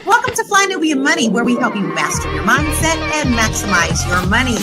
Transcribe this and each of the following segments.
Welcome to Fly Nubian Money, where we help you master your mindset and maximize your money.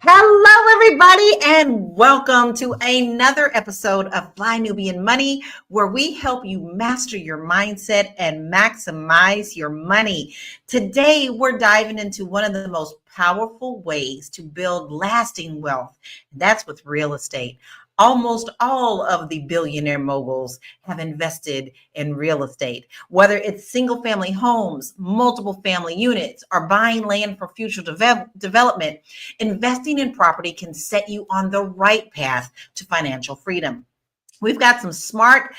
Hello, everybody, and welcome to another episode of Fly Nubian Money, where we help you master your mindset and maximize your money. Today, we're diving into one of the most powerful ways to build lasting wealth, and that's with real estate. Almost all of the billionaire moguls have invested in real estate, whether it's single family homes, multiple family units, or buying land for future development. Investing in property can set you on the right path to financial freedom. We've got some smart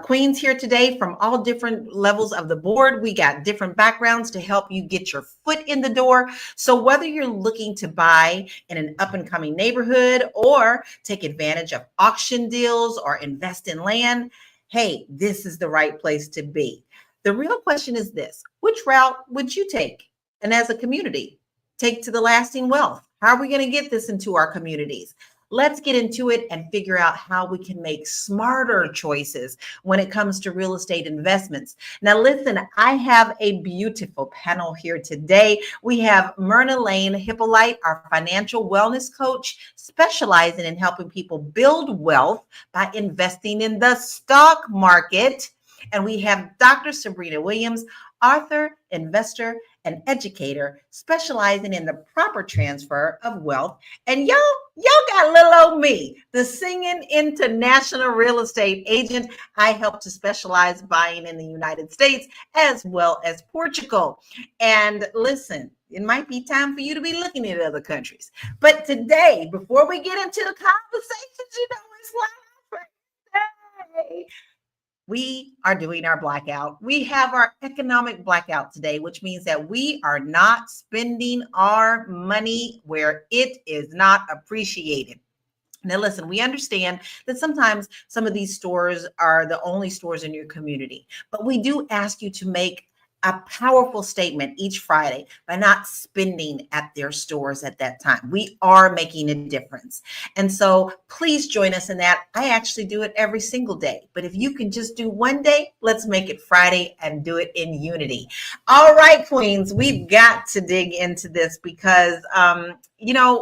queens here today from all different levels of the board. We got different backgrounds to help you get your foot in the door. So whether you're looking to buy in an up and coming neighborhood or take advantage of auction deals or invest in land, hey, this is the right place to be. The real question is this: which route would you take? And as a community, take to the lasting wealth? How are we going to get this into our communities? Let's get into it and figure out how we can make smarter choices when it comes to real estate investments. Now, listen, I have a beautiful panel here today. We have Myrna Laine-Hyppolite, our financial wellness coach, specializing in helping people build wealth by investing in the stock market. And we have Dr. Sabrina Williams, author, investor, and educator, specializing in the proper transfer of wealth. And y'all got little old me, the singing international real estate agent. I help to specialize buying in the United States as well as Portugal. And listen, it might be time for you to be looking at other countries. But today, before we get into the conversations, it's live birthday. We are doing our blackout. We have our economic blackout today, which means that we are not spending our money where it is not appreciated. Now, listen, we understand that sometimes some of these stores are the only stores in your community, but we do ask you to make a powerful statement each Friday by not spending at their stores at that time. We are making a difference. And so please join us in that. I actually do it every single day. But if you can just do one day, let's make it Friday and do it in unity. All right, queens, we've got to dig into this because,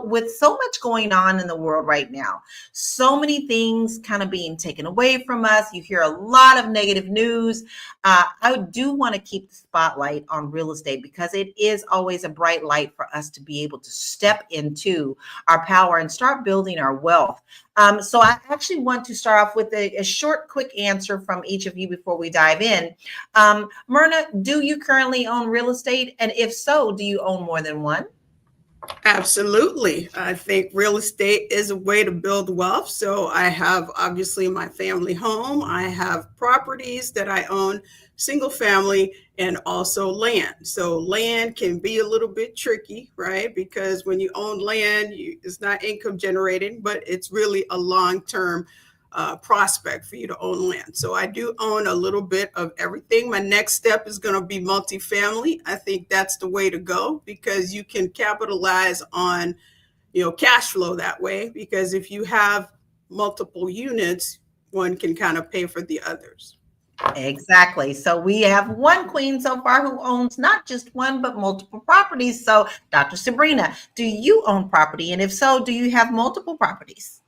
with so much going on in the world right now, so many things kind of being taken away from us. You hear a lot of negative news. I do want to keep the spotlight on real estate because it is always a bright light for us to be able to step into our power and start building our wealth. So I actually want to start off with a short, quick answer from each of you before we dive in. Myrna, do you currently own real estate? And if so, do you own more than one? Absolutely. I think real estate is a way to build wealth. So I have obviously my family home. I have properties that I own, single family, and also land. So land can be a little bit tricky, right? Because when you own land, it's not income generating, but it's really a long-term prospect for you to own land. So I do own a little bit of everything. My next step is going to be multifamily. I think that's the way to go because you can capitalize on, cash flow that way. Because if you have multiple units, one can kind of pay for the others. Exactly. So we have one queen so far who owns not just one, but multiple properties. So, Dr. Sabrina, do you own property? And if so, do you have multiple properties?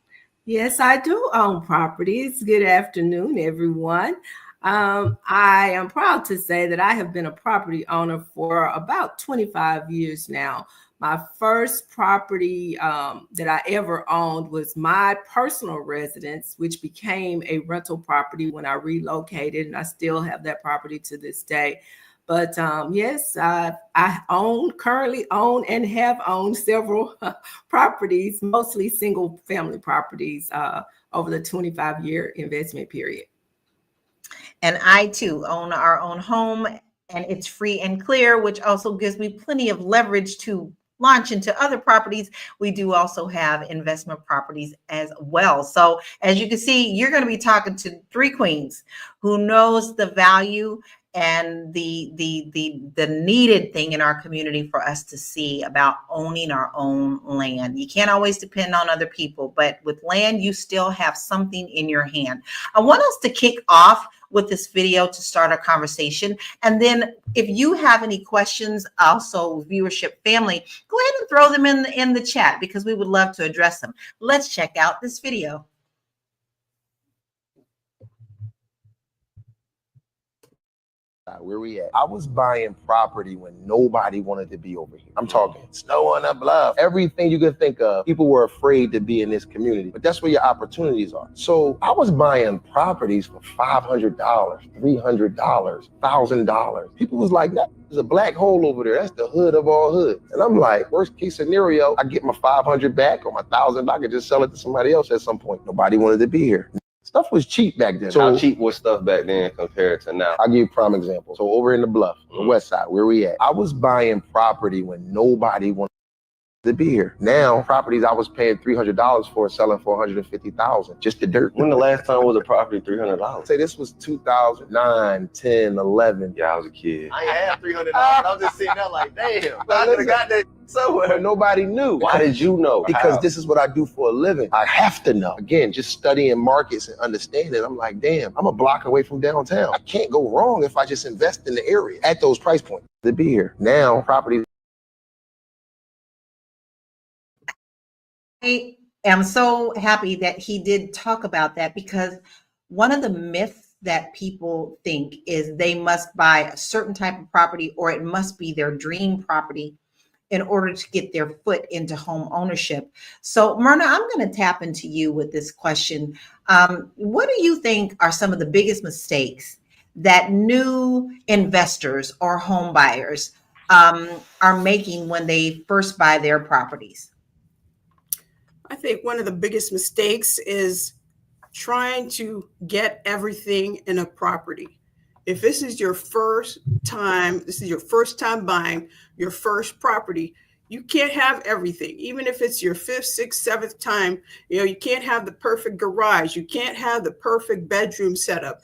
Yes, I do own properties. Good afternoon, everyone. I am proud to say that I have been a property owner for about 25 years now. My first property that I ever owned was my personal residence, which became a rental property when I relocated, and I still have that property to this day. But yes, currently own, and have owned several properties, mostly single family properties, over the 25-year investment period. And I too own our own home, and it's free and clear, which also gives me plenty of leverage to launch into other properties. We do also have investment properties as well. So as you can see, you're going to be talking to three queens who knows the value and the needed thing in our community for us to see about owning our own land. You can't always depend on other people, but with land, you still have something in your hand. I want us to kick off with this video to start our conversation. And then if you have any questions, also viewership family, go ahead and throw them in the chat because we would love to address them. Let's check out this video. Where we at? I was buying property when nobody wanted to be over here. I'm talking snow on the bluff, everything you could think of. People were afraid to be in this community, but that's where your opportunities are. So I was buying properties for $500, $300, $1,000. People was like, there's a black hole over there. That's the hood of all hoods. And I'm like, worst case scenario, I get my 500 back or my 1,000. I could just sell it to somebody else at some point. Nobody wanted to be here. Stuff was cheap back then. So how cheap was stuff back then compared to now? I'll give you a prime example. So over in the Bluff, the West Side, where we at, I was buying property when nobody wanted to be here. Now, properties I was paying $300 for, selling for $150,000, just the dirt. When the last time was a property $300? Say this was 2009, 10, 11. Yeah, I was a kid. I ain't have $300. I was just sitting there like, damn, I could have got that somewhere. Nobody knew. Why did you know? Because How? this is what I do for a living. I have to know. Again, just studying markets and understanding. I'm like, damn, I'm a block away from downtown. I can't go wrong if I just invest in the area at those price points to be here. Now, properties. I am so happy that he did talk about that because one of the myths that people think is they must buy a certain type of property or it must be their dream property in order to get their foot into home ownership. So Myrna, I'm going to tap into you with this question. What do you think are some of the biggest mistakes that new investors or home buyers are making when they first buy their properties? I think one of the biggest mistakes is trying to get everything in a property. If this is your first time buying your first property, you can't have everything. Even if it's your fifth, sixth, seventh time, you can't have the perfect garage. You can't have the perfect bedroom setup.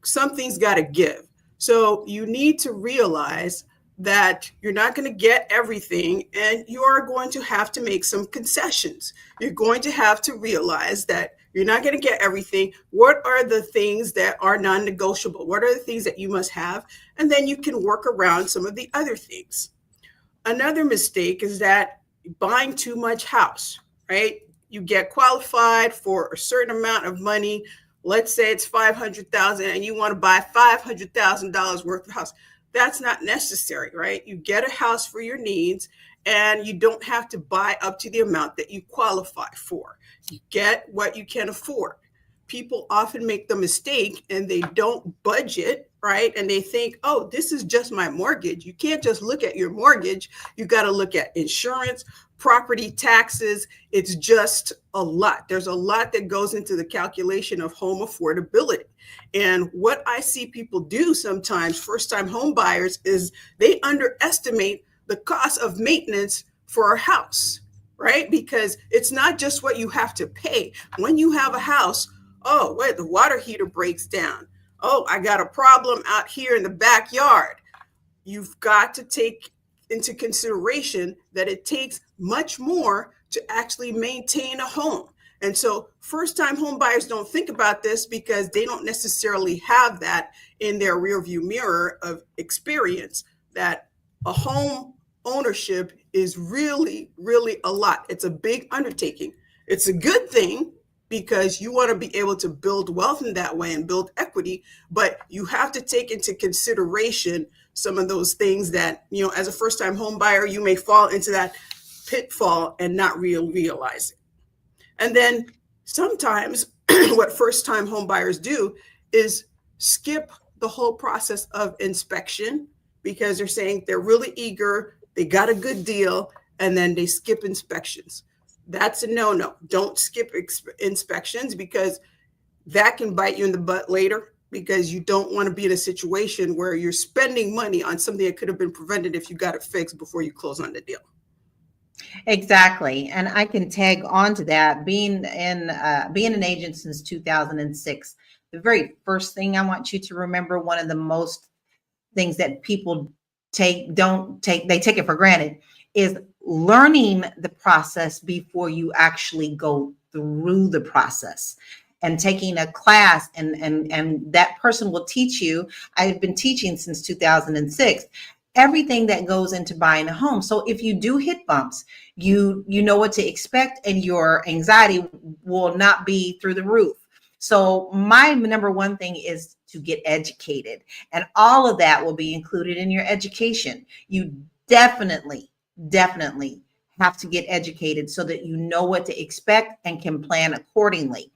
Something's got to give. So you need to realize that you're not going to get everything and you are going to have to make some concessions. You're going to have to realize that you're not going to get everything. What are the things that are non-negotiable? What are the things that you must have? And then you can work around some of the other things. Another mistake is that buying too much house, right? You get qualified for a certain amount of money. Let's say it's $500,000 and you want to buy $500,000 worth of house. That's not necessary, right? You get a house for your needs and you don't have to buy up to the amount that you qualify for. You get what you can afford. People often make the mistake and they don't budget, right? And they think, oh, this is just my mortgage. You can't just look at your mortgage. You got to look at insurance, property taxes. It's just a lot. There's a lot that goes into the calculation of home affordability. And what I see people do sometimes, first-time home buyers, is they underestimate the cost of maintenance for a house, right? Because it's not just what you have to pay. When you have a house, oh, wait, the water heater breaks down. Oh, I got a problem out here in the backyard. You've got to take into consideration that it takes much more to actually maintain a home. And so first-time home buyers don't think about this because they don't necessarily have that in their rearview mirror of experience, that a home ownership is really, really a lot. It's a big undertaking. It's a good thing because you want to be able to build wealth in that way and build equity, but you have to take into consideration some of those things that, as a first-time home buyer, you may fall into that pitfall and not realize it. And then sometimes what first-time home buyers do is skip the whole process of inspection because they're saying they're really eager, they got a good deal, and then they skip inspections. That's a no-no. Don't skip inspections because that can bite you in the butt later, because you don't want to be in a situation where you're spending money on something that could have been prevented if you got it fixed before you close on the deal. Exactly. And I can tag on to that. Being an agent since 2006, the very first thing I want you to remember, one of the most things that people take it for granted, is learning the process before you actually go through the process. And taking a class and that person will teach you. I've been teaching since 2006. Everything that goes into buying a home. So if you do hit bumps, you know what to expect, and your anxiety will not be through the roof. So my number one thing is to get educated, and all of that will be included in your education. You definitely have to get educated so that you know what to expect and can plan accordingly.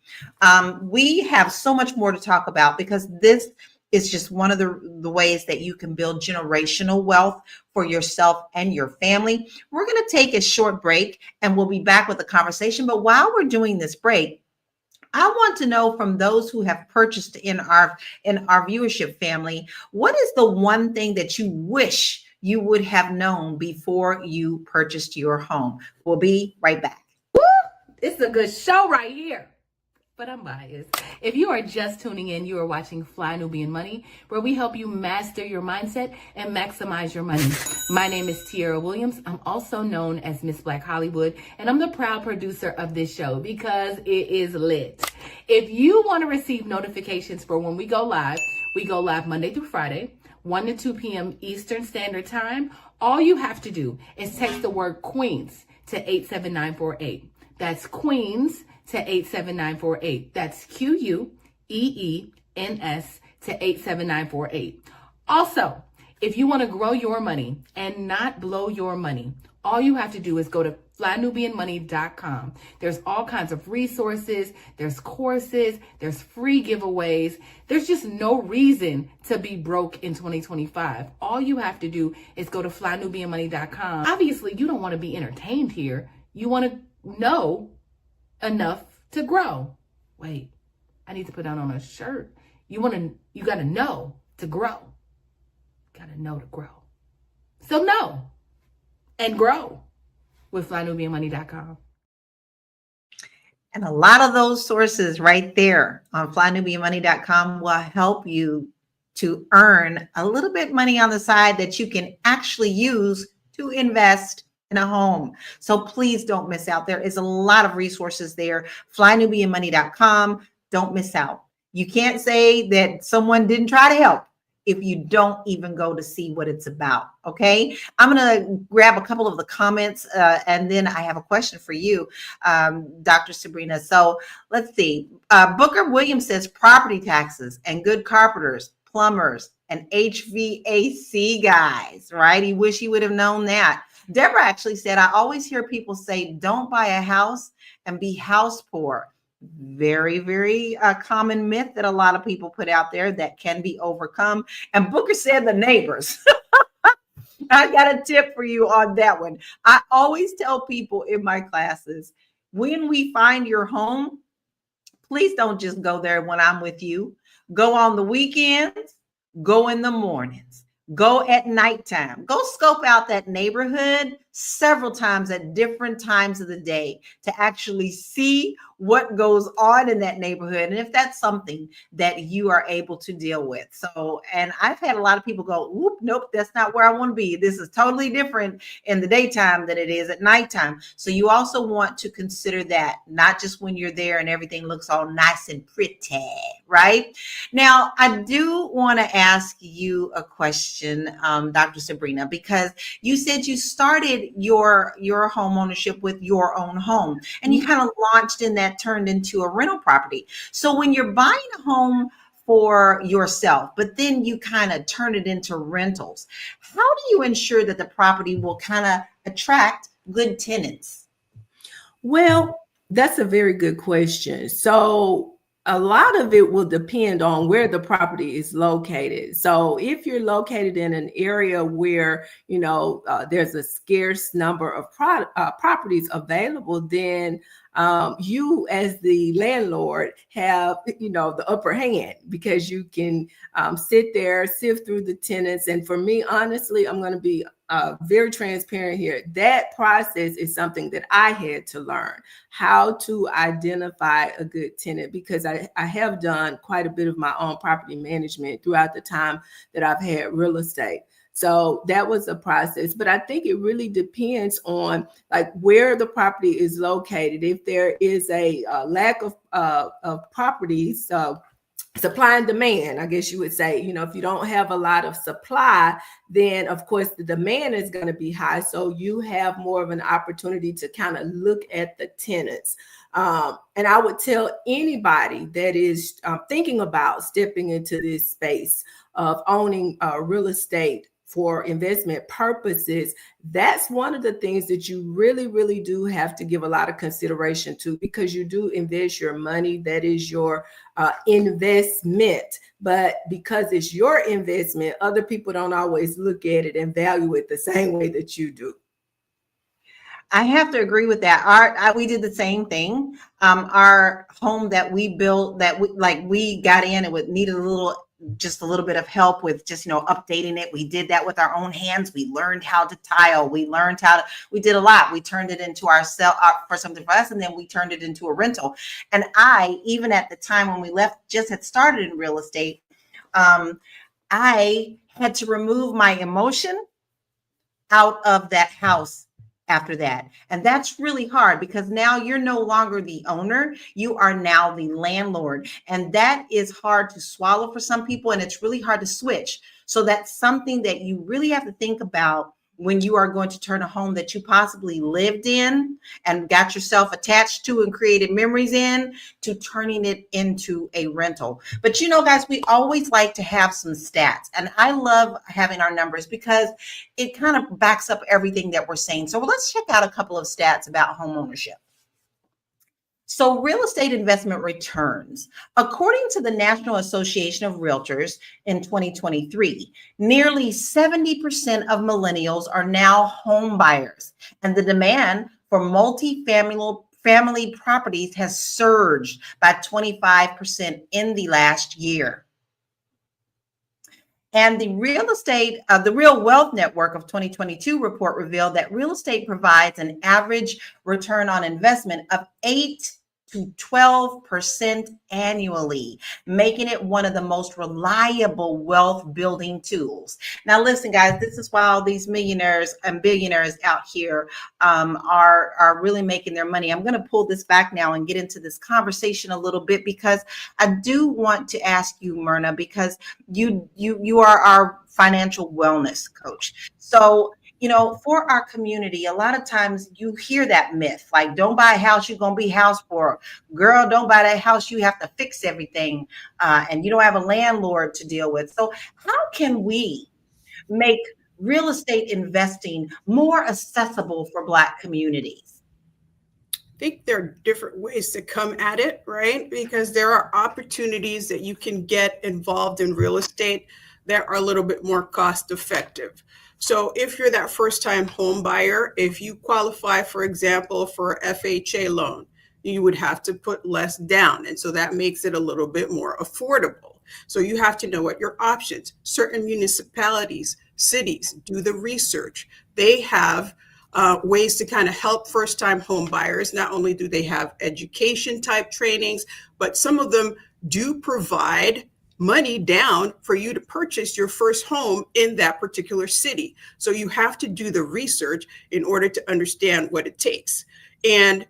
We have so much more to talk about because this is just one of the ways that you can build generational wealth for yourself and your family. We're going to take a short break and we'll be back with the conversation. But while we're doing this break, I want to know from those who have purchased in our viewership family, what is the one thing that you wish you would have known before you purchased your home? We'll be right back. Woo! It's a good show right here. But I'm biased. If you are just tuning in, you are watching Fly Nubian Money, where we help you master your mindset and maximize your money. My name is Tiara Williams. I'm also known as Miss Black Hollywood, and I'm the proud producer of this show because it is lit. If you want to receive notifications for when we go live Monday through Friday, 1 to 2 p.m. Eastern Standard Time. All you have to do is text the word Queens to 87948. That's Queens to 87948. That's QUEENS to 87948. Also, if you want to grow your money and not blow your money, all you have to do is go to flynubianmoney.com. There's all kinds of resources, there's courses, there's free giveaways. There's just no reason to be broke in 2025. All you have to do is go to flynubianmoney.com. Obviously, you don't want to be entertained here. You want to know enough to grow. Wait, I need to put that on a shirt. You got to know to grow. Got to know to grow. So know and grow with flynubianmoney.com. And a lot of those sources right there on flynubianmoney.com will help you to earn a little bit money on the side that you can actually use to invest in a home. So please don't miss out. There is a lot of resources there. flynubianmoney.com. Don't miss out. You can't say that someone didn't try to help if you don't even go to see what it's about. Okay. I'm going to grab a couple of the comments and then I have a question for you, Dr. Sabrina. So let's see. Booker Williams says property taxes and good carpenters, plumbers, and HVAC guys, right? He wish he would have known that. Deborah actually said, I always hear people say, don't buy a house and be house poor. Very, very common myth that a lot of people put out there that can be overcome. And Booker said the neighbors. I got a tip for you on that one. I always tell people in my classes, when we find your home, please don't just go there when I'm with you. Go on the weekends, go in the mornings. Go at nighttime. Go scope out that neighborhood. several times at different times of the day to actually see what goes on in that neighborhood and if that's something that you are able to deal with. So, and I've had a lot of people go, whoop, nope, that's not where I want to be. This is totally different in the daytime than it is at nighttime. So you also want to consider that, not just when you're there and everything looks all nice and pretty, right? Now, I do want to ask you a question, Dr. Sabrina, because you said you started your home ownership with your own home, and you kind of launched in that turned into a rental property. So when you're buying a home for yourself, but then you kind of turn it into rentals, how do you ensure that the property will kind of attract good tenants? Well, that's a very good question. So a lot of it will depend on where the property is located. So if you're located in an area where, there's a scarce number of properties available, then you as the landlord have, the upper hand, because you can sit there, sift through the tenants. And for me, honestly, I'm going to be very transparent here. That process is something that I had to learn, how to identify a good tenant, because I have done quite a bit of my own property management throughout the time that I've had real estate. So that was a process, but I think it really depends on like where the property is located. If there is a lack of properties, supply and demand, I guess you would say, if you don't have a lot of supply, then of course the demand is going to be high. So you have more of an opportunity to kind of look at the tenants. And I would tell anybody that is thinking about stepping into this space of owning real estate for investment purposes, that's one of the things that you really, really do have to give a lot of consideration to, because you do invest your money. That is your investment. But because it's your investment, other people don't always look at it and value it the same way that you do. I have to agree with that. We did the same thing. Our home that we built, that we got in, it needed just a little bit of help with just, updating it. We did that with our own hands. We learned how to tile. We did a lot. We turned it into for something for us, and then we turned it into a rental. And even at the time when we just had started in real estate, I had to remove my emotion out of that house after that. And that's really hard, because now you're no longer the owner, you are now the landlord. And that is hard to swallow for some people, and it's really hard to switch. So that's something that you really have to think about when you are going to turn a home that you possibly lived in and got yourself attached to and created memories in, to turning it into a rental. But guys, we always like to have some stats, and I love having our numbers because it kind of backs up everything that we're saying. So let's check out a couple of stats about home ownership. So real estate investment returns. According to the National Association of Realtors in 2023, nearly 70% of millennials are now home buyers, and the demand for multi-family properties has surged by 25% in the last year. And the Real Wealth Network of 2022 report revealed that real estate provides an average return on investment of 8 to 12% annually, making it one of the most reliable wealth building tools. Now, listen, guys, this is why all these millionaires and billionaires out here are really making their money. I'm going to pull this back now and get into this conversation a little bit, because I do want to ask you, Myrna, because you are our financial wellness coach. So, for our community, a lot of times you hear that myth, like, don't buy a house, you're going to be house poor. Girl, don't buy that house, you have to fix everything, and you don't have a landlord to deal with. So how can we make real estate investing more accessible for Black communities? I think there are different ways to come at it, right? Because there are opportunities that you can get involved in real estate that are a little bit more cost effective. So if you're that first time home buyer, if you qualify, for example, for FHA loan, you would have to put less down. And so that makes it a little bit more affordable. So you have to know what your options. Certain municipalities, cities, do the research. They have ways to kind of help first-time home buyers. Not only do they have education type trainings, but some of them do provide money down for you to purchase your first home in that particular city. So you have to do the research in order to understand what it takes. And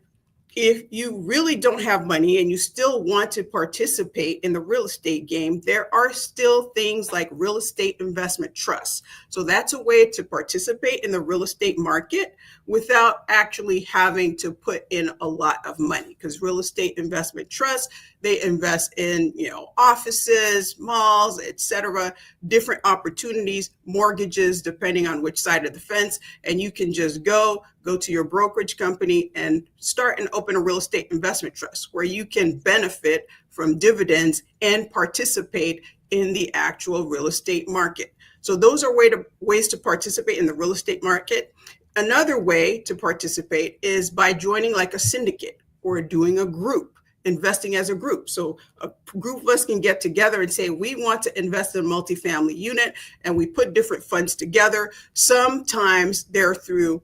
if you really don't have money and you still want to participate in the real estate game, there are still things like real estate investment trusts. So that's a way to participate in the real estate market without actually having to put in a lot of money, because real estate investment trusts, they invest in, offices, malls, etc., different opportunities, mortgages, depending on which side of the fence. And you can just go to your brokerage company and start and open a real estate investment trust where you can benefit from dividends and participate in the actual real estate market. So those are ways to participate in the real estate market. Another way to participate is by joining like a syndicate or doing a group, investing as a group. So a group of us can get together and say, we want to invest in a multifamily unit, and we put different funds together. Sometimes they're through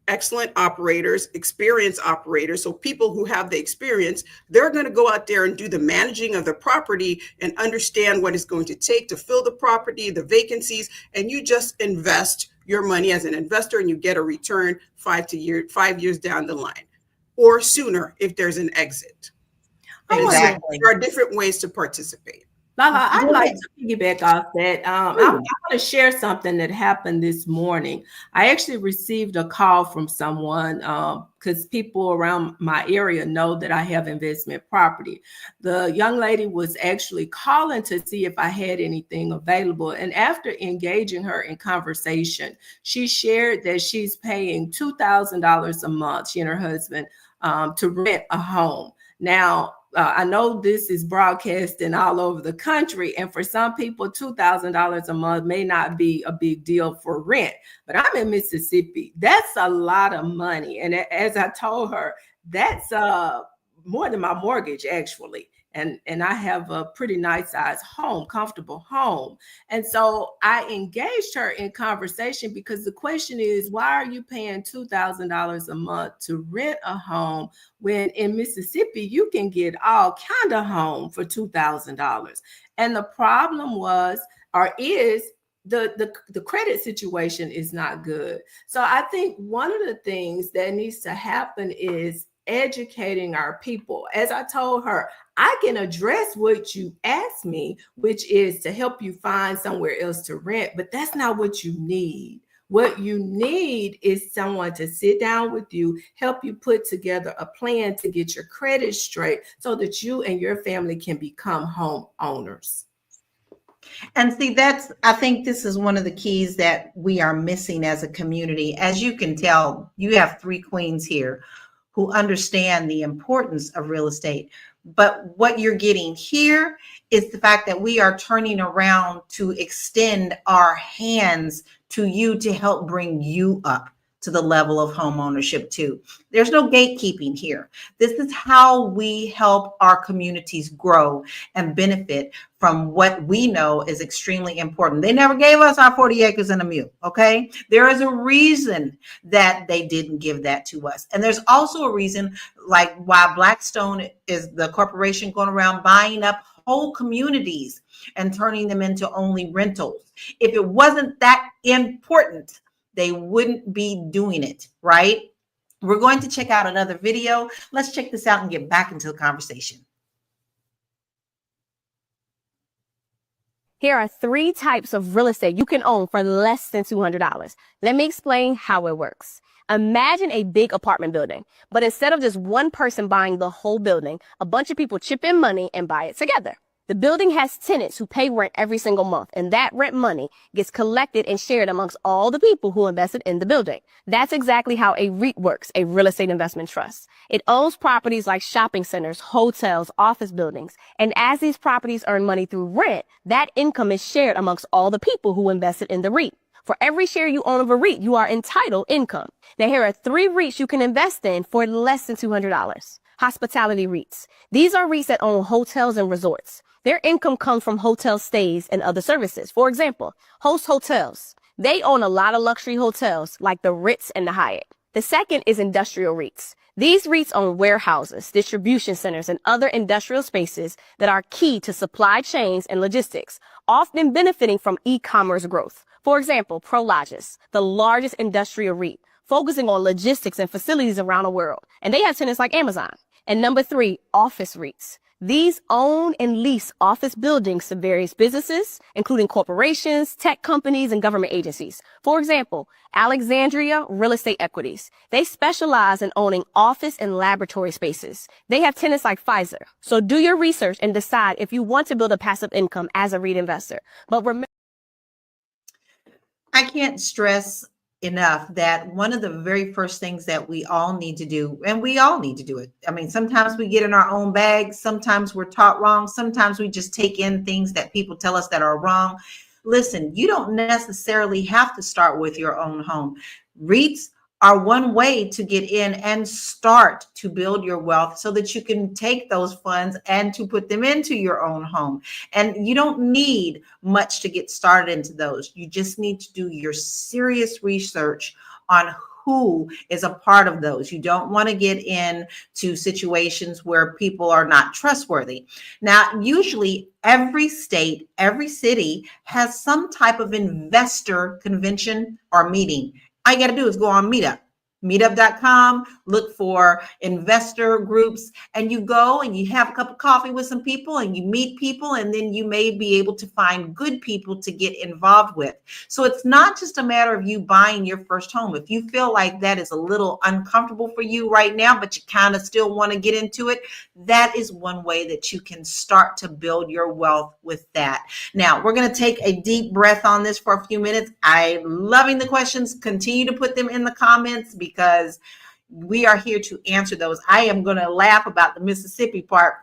excellent operators, experienced operators. So people who have the experience, they're going to go out there and do the managing of the property and understand what it's going to take to fill the property, the vacancies, and you just invest your money as an investor and you get a return 5 years down the line, or sooner if there's an exit. Exactly. So there are different ways to participate. Lala, I'd like to piggyback off that. I want to share something that happened this morning. I actually received a call from someone because people around my area know that I have investment property. The young lady was actually calling to see if I had anything available. And after engaging her in conversation, she shared that she's paying $2,000 a month, she and her husband, to rent a home. Now, I know this is broadcasting all over the country, and for some people, $2,000 a month may not be a big deal for rent, but I'm in Mississippi. That's a lot of money. And as I told her, that's more than my mortgage, actually. And I have a pretty nice size home, comfortable home. And so I engaged her in conversation because the question is, why are you paying $2,000 a month to rent a home when in Mississippi you can get all kind of home for $2,000? And the problem was, or is, the credit situation is not good. So I think one of the things that needs to happen is educating our people. As I told her, I can address what you asked me, which is to help you find somewhere else to rent, but that's not what you need. What you need is someone to sit down with you, help you put together a plan to get your credit straight so that you and your family can become home owners. And see, I think this is one of the keys that we are missing as a community. As you can tell, you have 3 queens here who understand the importance of real estate. But what you're getting here is the fact that we are turning around to extend our hands to you to help bring you up to the level of home ownership too. There's no gatekeeping here. This is how we help our communities grow and benefit from what we know is extremely important. They never gave us our 40 acres and a mule, okay? There is a reason that they didn't give that to us. And there's also a reason like why Blackstone is the corporation going around buying up whole communities and turning them into only rentals. If it wasn't that important, they wouldn't be doing it, right? We're going to check out another video. Let's check this out and get back into the conversation. Here are 3 types of real estate you can own for less than $200. Let me explain how it works. Imagine a big apartment building, but instead of just one person buying the whole building, a bunch of people chip in money and buy it together. The building has tenants who pay rent every single month, and that rent money gets collected and shared amongst all the people who invested in the building. That's exactly how a REIT works, a real estate investment trust. It owns properties like shopping centers, hotels, office buildings, and as these properties earn money through rent, that income is shared amongst all the people who invested in the REIT. For every share you own of a REIT, you are entitled income. Now, here are 3 REITs you can invest in for less than $200. Hospitality REITs. These are REITs that own hotels and resorts. Their income comes from hotel stays and other services. For example, Host Hotels. They own a lot of luxury hotels like the Ritz and the Hyatt. The second is industrial REITs. These REITs own warehouses, distribution centers, and other industrial spaces that are key to supply chains and logistics, often benefiting from e-commerce growth. For example, Prologis, the largest industrial REIT, focusing on logistics and facilities around the world. And they have tenants like Amazon. And number 3, office REITs. These own and lease office buildings to various businesses, including corporations, tech companies, and government agencies. For example, Alexandria Real Estate Equities. They specialize in owning office and laboratory spaces. They have tenants like Pfizer. So do your research and decide if you want to build a passive income as a REIT investor. But remember, I can't stress enough that one of the very first things that we all need to do, and we all need to do it. I mean, sometimes we get in our own bags. Sometimes we're taught wrong. Sometimes we just take in things that people tell us that are wrong. Listen, you don't necessarily have to start with your own home. REITs are one way to get in and start to build your wealth so that you can take those funds and to put them into your own home. And you don't need much to get started into those. You just need to do your serious research on who is a part of those. You don't want to get into situations where people are not trustworthy. Now, usually every state, every city has some type of investor convention or meeting. All you got to do is go on meetup.com, look for investor groups, and you go and you have a cup of coffee with some people and you meet people, and then you may be able to find good people to get involved with. So it's not just a matter of you buying your first home. If you feel like that is a little uncomfortable for you right now, but you kind of still want to get into it, that is one way that you can start to build your wealth with that. Now, we're going to take a deep breath on this for a few minutes. I'm loving the questions. Continue to put them in the comments because we are here to answer those. I am going to laugh about the Mississippi part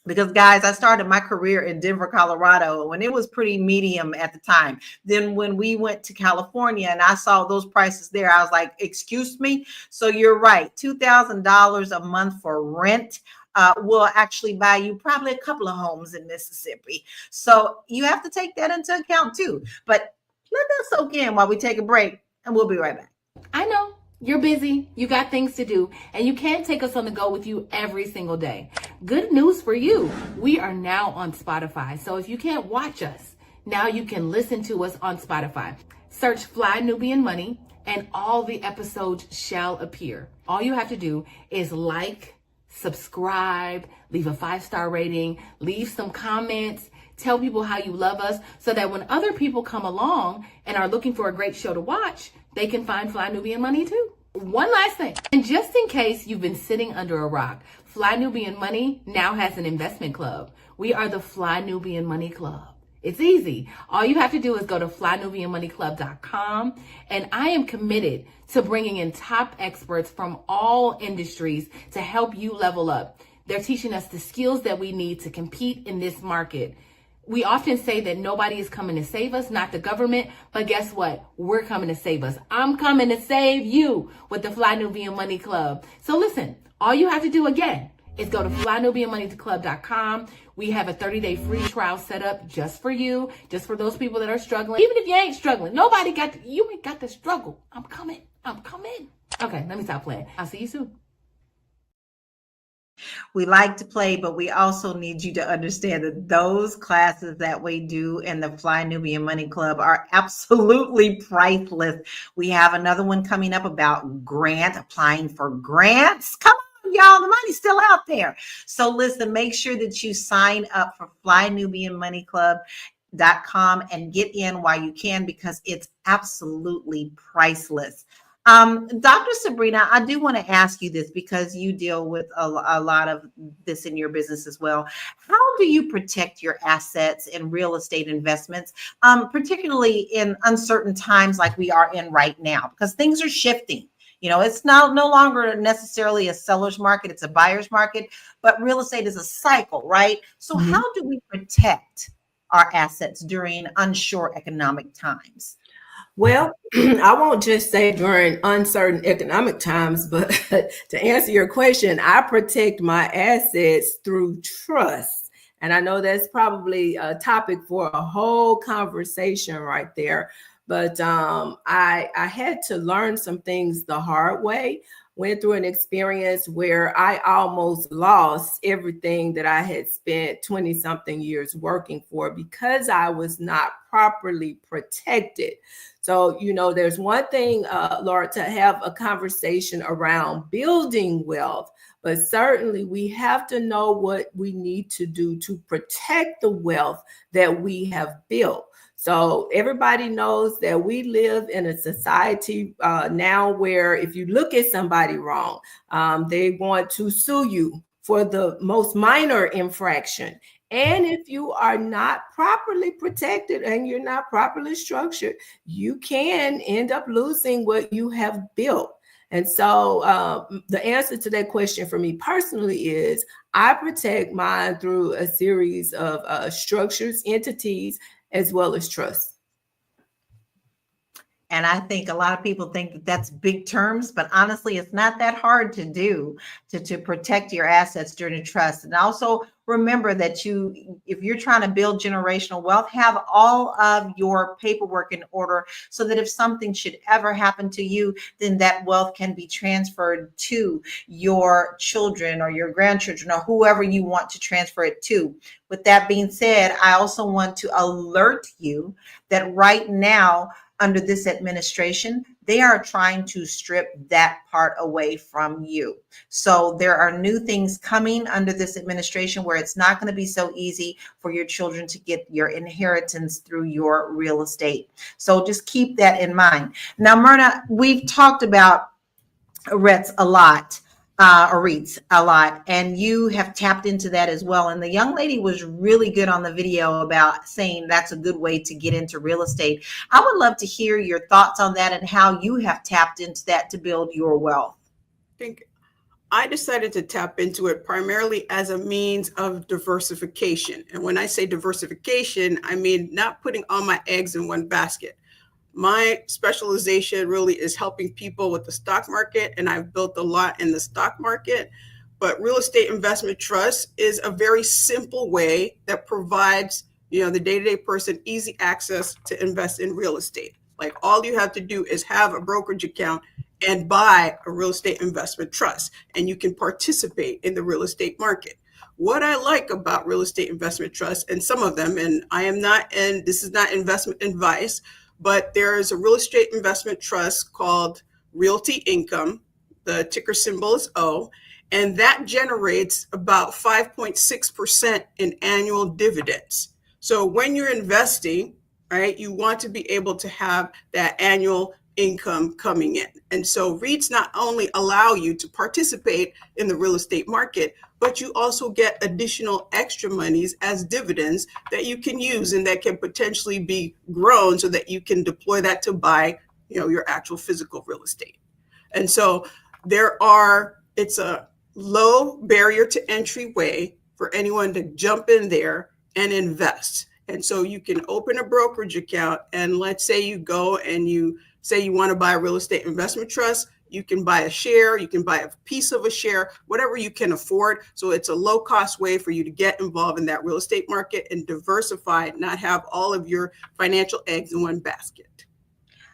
because, guys, I started my career in Denver, Colorado, when it was pretty medium at the time. Then when we went to California and I saw those prices there, I was like, excuse me? So you're right. $2,000 a month for rent will actually buy you probably a couple of homes in Mississippi. So you have to take that into account too. But let that soak in while we take a break, and we'll be right back. I know you're busy, you got things to do, and you can't take us on the go with you every single day. Good news for you. We are now on Spotify. So if you can't watch us, now you can listen to us on Spotify. Search Fly Nubian Money and all the episodes shall appear. All you have to do is like, subscribe, leave a 5-star rating, leave some comments, tell people how you love us so that when other people come along and are looking for a great show to watch, they can find Fly Nubian Money too. One last thing, and just in case you've been sitting under a rock, Fly Nubian Money now has an investment club. We are the Fly Nubian Money Club. It's easy. All you have to do is go to flynubianmoneyclub.com, and I am committed to bringing in top experts from all industries to help you level up. They're teaching us the skills that we need to compete in this market. We often say that nobody is coming to save us, not the government, but guess what? We're coming to save us. I'm coming to save you with the Fly Nubian Money Club. So listen, all you have to do again is go to flynubianmoneyclub.com. We have a 30-day free trial set up just for you, just for those people that are struggling. Even if you ain't struggling, you ain't got to struggle. I'm coming. Okay, let me stop playing. I'll see you soon. We like to play, but we also need you to understand that those classes that we do in the Fly Nubian Money Club are absolutely priceless. We have another one coming up about applying for grants. Come on, y'all, the money's still out there. So listen, make sure that you sign up for flynubianmoneyclub.com and get in while you can because it's absolutely priceless. Dr. Sabrina, I do want to ask you this because you deal with a lot of this in your business as well. How do you protect your assets in real estate investments, particularly in uncertain times like we are in right now? Because things are shifting. You know, it's now no longer necessarily a seller's market, it's a buyer's market, but real estate is a cycle, right? So how do we protect our assets during unsure economic times? Well, I won't just say during uncertain economic times, but to answer your question, I protect my assets through trust. And I know that's probably a topic for a whole conversation right there. But I had to learn some things the hard way. Went through an experience where I almost lost everything that I had spent 20 something years working for because I was not properly protected. So, you know, there's one thing, Laura, to have a conversation around building wealth, but certainly we have to know what we need to do to protect the wealth that we have built. So everybody knows that we live in a society now where if you look at somebody wrong, they want to sue you for the most minor infraction. And if you are not properly protected and you're not properly structured, you can end up losing what you have built. And so the answer to that question for me personally is I protect mine through a series of structures, entities, as well as trust. And I think a lot of people think that that's big terms, but honestly, it's not that hard to do to protect your assets during a trust. And also remember that if you're trying to build generational wealth, have all of your paperwork in order so that if something should ever happen to you, then that wealth can be transferred to your children or your grandchildren or whoever you want to transfer it to. With that being said, I also want to alert you that right now, under this administration, they are trying to strip that part away from you. So there are new things coming under this administration where it's not going to be so easy for your children to get your inheritance through your real estate. So just keep that in mind. Now, Myrna, we've talked about REITs a lot. Or REITs a lot, and you have tapped into that as well. And the young lady was really good on the video about saying that's a good way to get into real estate. I would love to hear your thoughts on that and how you have tapped into that to build your wealth. I think I decided to tap into it primarily as a means of diversification. And when I say diversification, I mean not putting all my eggs in one basket. My specialization really is helping people with the stock market, and I've built a lot in the stock market. But real estate investment trust is a very simple way that provides, the day-to-day person easy access to invest in real estate. Like all you have to do is have a brokerage account and buy a real estate investment trust, and you can participate in the real estate market. What I like about real estate investment trust, and some of them, and this is not investment advice, but there is a real estate investment trust called Realty Income. The ticker symbol is O, and that generates about 5.6% in annual dividends. So when you're investing, right, you want to be able to have that annual income coming in. And so REITs not only allow you to participate in the real estate market, but you also get additional extra monies as dividends that you can use and that can potentially be grown so that you can deploy that to buy, your actual physical real estate. And so it's a low barrier to entry way for anyone to jump in there and invest. And so you can open a brokerage account, and let's say you go and you say you want to buy a real estate investment trust. You can buy a share, you can buy a piece of a share, whatever you can afford. So it's a low cost way for you to get involved in that real estate market and diversify, not have all of your financial eggs in one basket.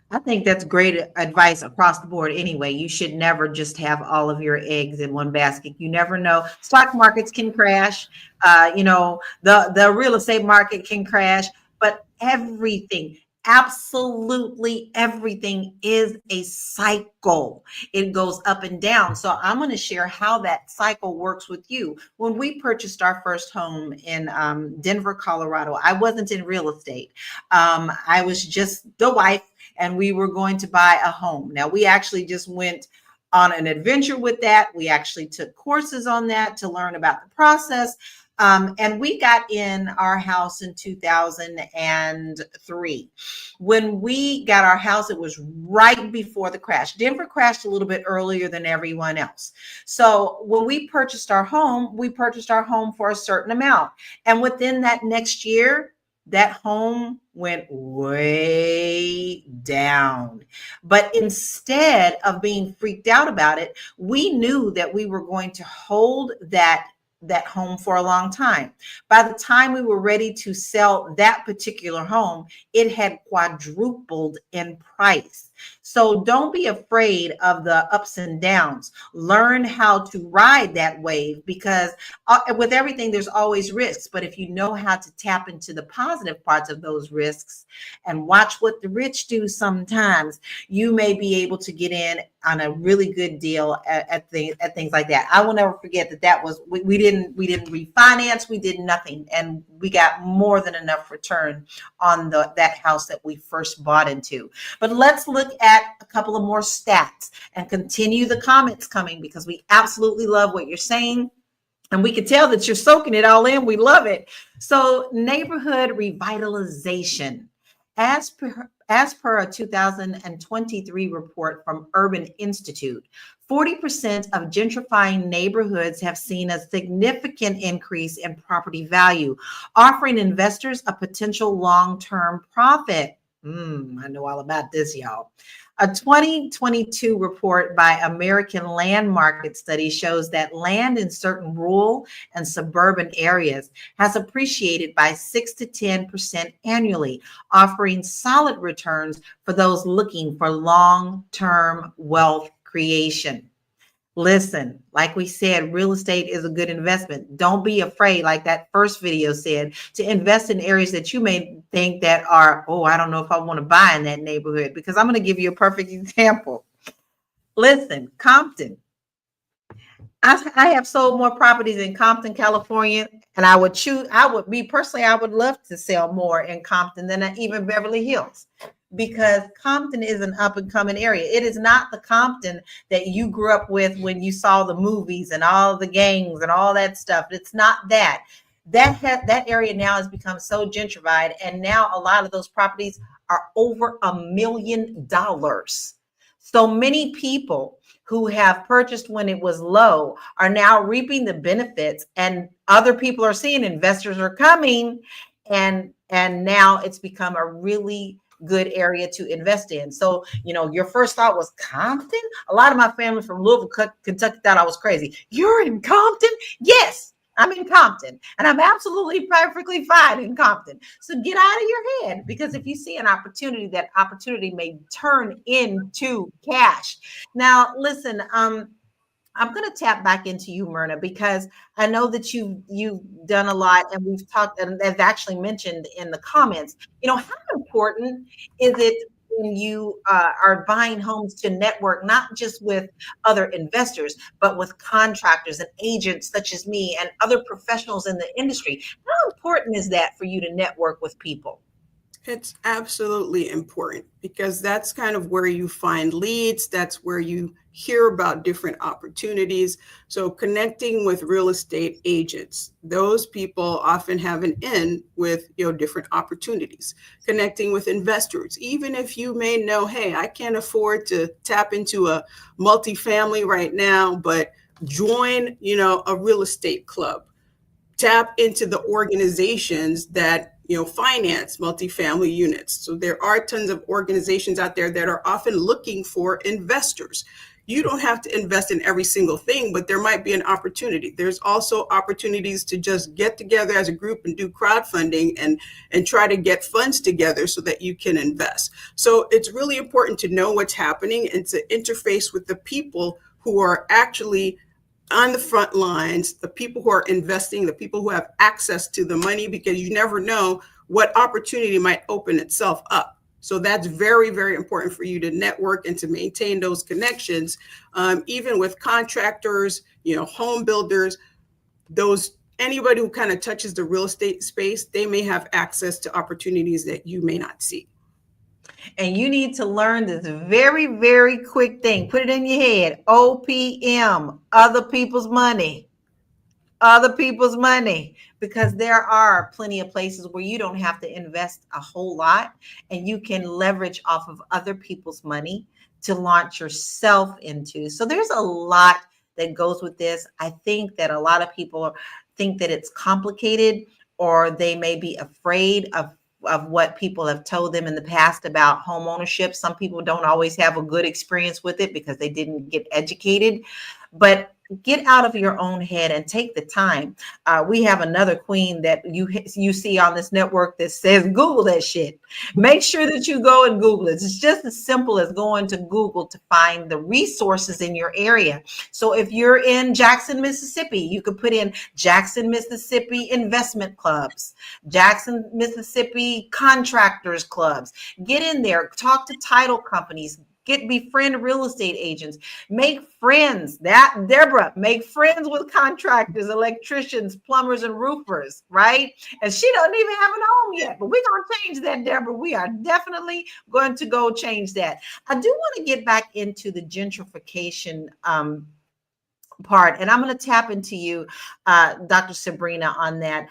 I think that's great advice across the board anyway. You should never just have all of your eggs in one basket. You never know. Stock markets can crash. The real estate market can crash, but everything, absolutely everything is a cycle. It goes up and down. So I'm going to share how that cycle works with you. When we purchased our first home in Denver, Colorado, I wasn't in real estate. I was just the wife, and we were going to buy a home. Now, we actually just went on an adventure with that. We actually took courses on that to learn about the process. And we got in our house in 2003. When we got our house, it was right before the crash. Denver crashed a little bit earlier than everyone else. So when we purchased our home for a certain amount. And within that next year, that home went way down. But instead of being freaked out about it, we knew that we were going to hold that that home for a long time. By the time we were ready to sell that particular home, it had quadrupled in price. So don't be afraid of the ups and downs. Learn how to ride that wave, because with everything, there's always risks. But if you know how to tap into the positive parts of those risks and watch what the rich do sometimes, you may be able to get in on a really good deal at things like that. I will never forget that was we didn't refinance, we did nothing, and we got more than enough return on that house that we first bought into. But let's look at a couple of more stats and continue the comments coming, because we absolutely love what you're saying. And we can tell that you're soaking it all in. We love it. So neighborhood revitalization. As per a 2023 report from Urban Institute, 40% of gentrifying neighborhoods have seen a significant increase in property value, offering investors a potential long-term profit. I know all about this, y'all. A 2022 report by American Land Market Study shows that land in certain rural and suburban areas has appreciated by 6 to 10% annually, offering solid returns for those looking for long-term wealth creation. Listen, like we said, real estate is a good investment. Don't be afraid, like that first video said, to invest in areas that you may think that are, oh, I don't know if I want to buy in that neighborhood, because I'm going to give you a perfect example. Listen, Compton. I have sold more properties in Compton, California, and I would love to sell more in Compton than even Beverly Hills, because Compton is an up and coming area. It is not the Compton that you grew up with when you saw the movies and all the gangs and all that stuff. It's not that. That area now has become so gentrified, and now a lot of those properties are over $1 million. So many people who have purchased when it was low are now reaping the benefits, and other people are seeing investors are coming, and now it's become a really good area to invest in. So, your first thought was Compton. A lot of my family from Louisville, Kentucky thought I was crazy. You're in Compton? Yes, I'm in Compton, and I'm absolutely perfectly fine in Compton. So get out of your head, because if you see an opportunity, that opportunity may turn into cash. Now, listen, I'm going to tap back into you, Myrna, because I know that you've done a lot, and we've talked, and as actually mentioned in the comments, how important is it when you are buying homes to network, not just with other investors, but with contractors and agents such as me and other professionals in the industry? How important is that for you to network with people? It's absolutely important, because that's kind of where you find leads. That's where you hear about different opportunities. So connecting with real estate agents, those people often have an in with different opportunities. Connecting with investors, even if you may know, hey, I can't afford to tap into a multifamily right now, but join a real estate club. Tap into the organizations that finance multifamily units. So there are tons of organizations out there that are often looking for investors. You don't have to invest in every single thing, but there might be an opportunity. There's also opportunities to just get together as a group and do crowdfunding and try to get funds together so that you can invest. So it's really important to know what's happening and to interface with the people who are actually on the front lines, the people who are investing, the people who have access to the money, because you never know what opportunity might open itself up. So that's very, very important for you to network and to maintain those connections, even with contractors, home builders, anybody who kind of touches the real estate space, they may have access to opportunities that you may not see. And you need to learn this very, very quick thing. Put it in your head. OPM, other people's money. Other people's money. Because there are plenty of places where you don't have to invest a whole lot, and you can leverage off of other people's money to launch yourself into. So there's a lot that goes with this. I think that a lot of people think that it's complicated, or they may be afraid of what people have told them in the past about home ownership. Some people don't always have a good experience with it because they didn't get educated. But get out of your own head and take the time. We have another queen that you see on this network that says Google that shit. Make sure that you go and Google it. It's just as simple as going to Google to find the resources in your area. So if you're in Jackson, Mississippi, you could put in Jackson, Mississippi investment clubs, Jackson, Mississippi contractors clubs. Get in there, talk to title companies, befriend real estate agents, make friends. That Deborah, make friends with contractors, electricians, plumbers, and roofers, right? And she doesn't even have an home yet, but we're going to change that, Deborah. We are definitely going to go change that. I do want to get back into the gentrification part, and I'm going to tap into you, Dr. Sabrina, on that.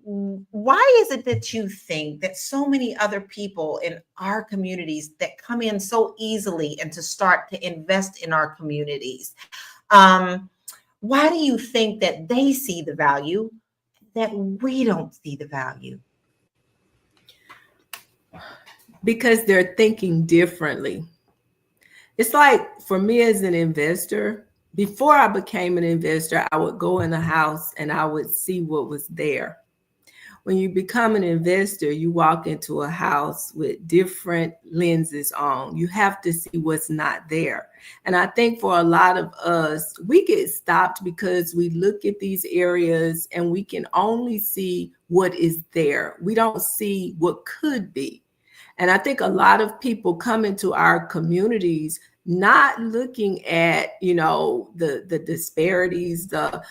Why is it that you think that so many other people in our communities that come in so easily and to start to invest in our communities, why do you think that they see the value that we don't see the value? Because they're thinking differently. It's like, for me as an investor, before I became an investor, I would go in the house and I would see what was there. When you become an investor, you walk into a house with different lenses on. You have to see what's not there. And I think for a lot of us, we get stopped because we look at these areas and we can only see what is there. We don't see what could be. And I think a lot of people come into our communities not looking at, the disparities, the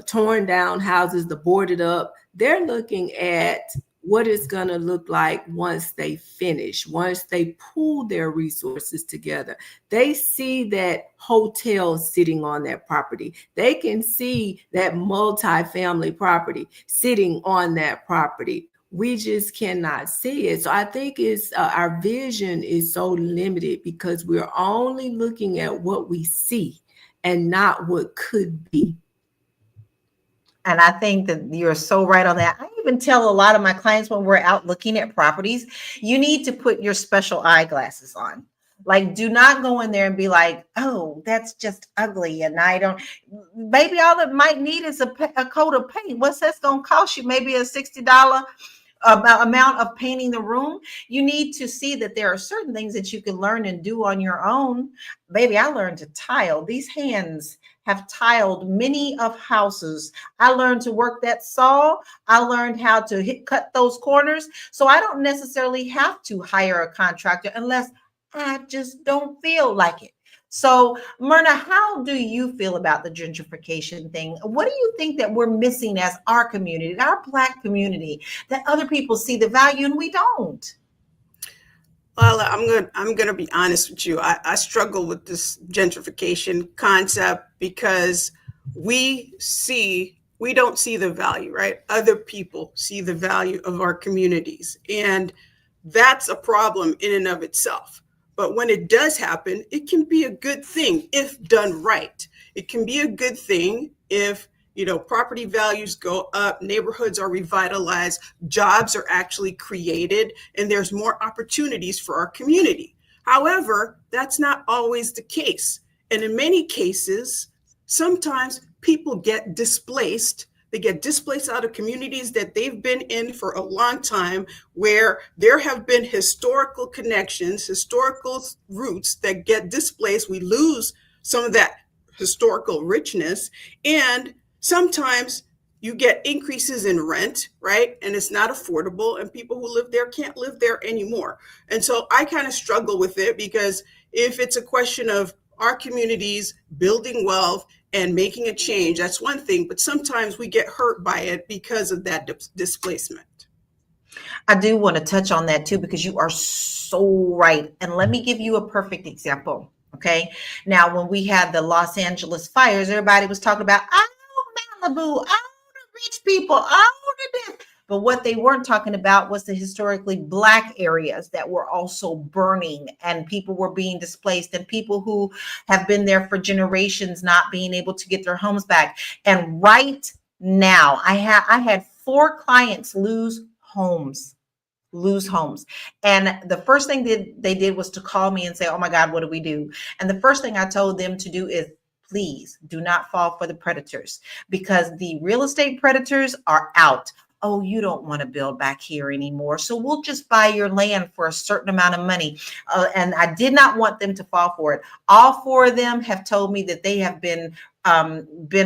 torn down houses, the boarded up. They're looking at what it's going to look like once they finish, once they pool their resources together. They see that hotel sitting on that property. They can see that multifamily property sitting on that property. We just cannot see it. So I think it's our vision is so limited because we're only looking at what we see and not what could be. And I think that you're so right on that. I even tell a lot of my clients when we're out looking at properties, you need to put your special eyeglasses on. Like, do not go in there and be like, oh, that's just ugly. And maybe all it might need is a coat of paint. What's that's going to cost you? Maybe a $60 amount of painting the room. You need to see that there are certain things that you can learn and do on your own. Baby, I learned to tile. These hands have tiled many of houses. I learned to work that saw. I learned how to cut those corners. So I don't necessarily have to hire a contractor unless I just don't feel like it. So, Myrna, how do you feel about the gentrification thing? What do you think that we're missing as our community, our Black community, that other people see the value and we don't? Lala, I'm gonna be honest with you. I struggle with this gentrification concept because we don't see the value, right? Other people see the value of our communities, and that's a problem in and of itself. But when it does happen, it can be a good thing if done right. It can be a good thing if property values go up, neighborhoods are revitalized, jobs are actually created, and there's more opportunities for our community. However, that's not always the case. And in many cases, sometimes people get displaced. They get displaced out of communities that they've been in for a long time, where there have been historical connections, historical roots that get displaced. We lose some of that historical richness, and sometimes you get increases in rent, right? And it's not affordable, and people who live there can't live there anymore. And so I kind of struggle with it, because if it's a question of our communities building wealth and making a change, that's one thing, but sometimes we get hurt by it because of that displacement. I do want to touch on that too, because you are so right. And let me give you a perfect example. Okay. Now, when we had the Los Angeles fires, everybody was talking about, oh, Malibu, oh, the rich people, oh, the this. But what they weren't talking about was the historically Black areas that were also burning, and people were being displaced, and people who have been there for generations not being able to get their homes back. And right now, I had 4 clients lose homes. lose homes. And the first thing that they did was to call me and say, oh my God, what do we do? And the first thing I told them to do is, please do not fall for the predators, because the real estate predators are out. Oh, you don't want to build back here anymore, so we'll just buy your land for a certain amount of money. And I did not want them to fall for it. All four of them have told me that they have been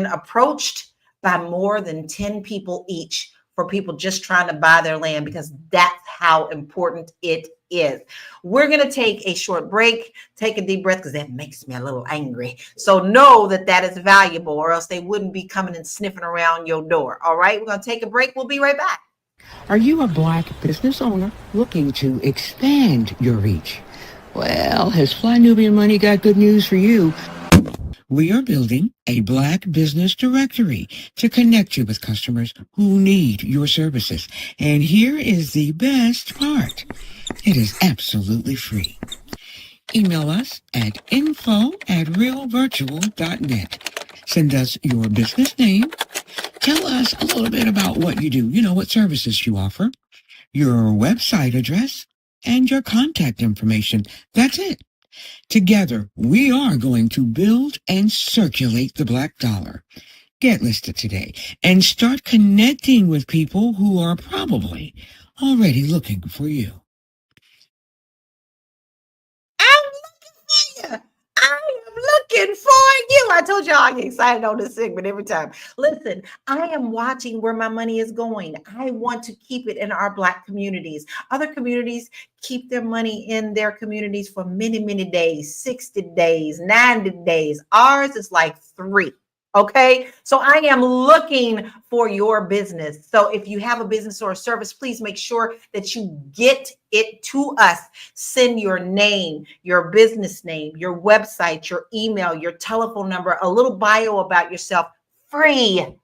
approached by more than 10 people each for people just trying to buy their land, because that's how important it is. We're going to take a short break, take a deep breath, because that makes me a little angry. So know that that is valuable, or else they wouldn't be coming and sniffing around your door. All right, we're going to take a break. We'll be right back. Are you a Black business owner looking to expand your reach? Well, has Fly Nubian Money got good news for you? We are building a Black business directory to connect you with customers who need your services. And here is the best part. It is absolutely free. Email us at info@realvirtual.net. Send us your business name. Tell us a little bit about what you do, what services you offer, your website address, and your contact information. That's it. Together, we are going to build and circulate the Black dollar. Get listed today and start connecting with people who are probably already looking for you. I'm looking for you. I am looking for you. I told y'all I get excited on this segment every time. Listen, I am watching where my money is going. I want to keep it in our Black communities. Other communities keep their money in their communities for many, many days, 60 days, 90 days. Ours is like 3. Okay, so I am looking for your business. So if you have a business or a service, please make sure that you get it to us. Send your name, your business name, your website, your email, your telephone number, a little bio about yourself. Free,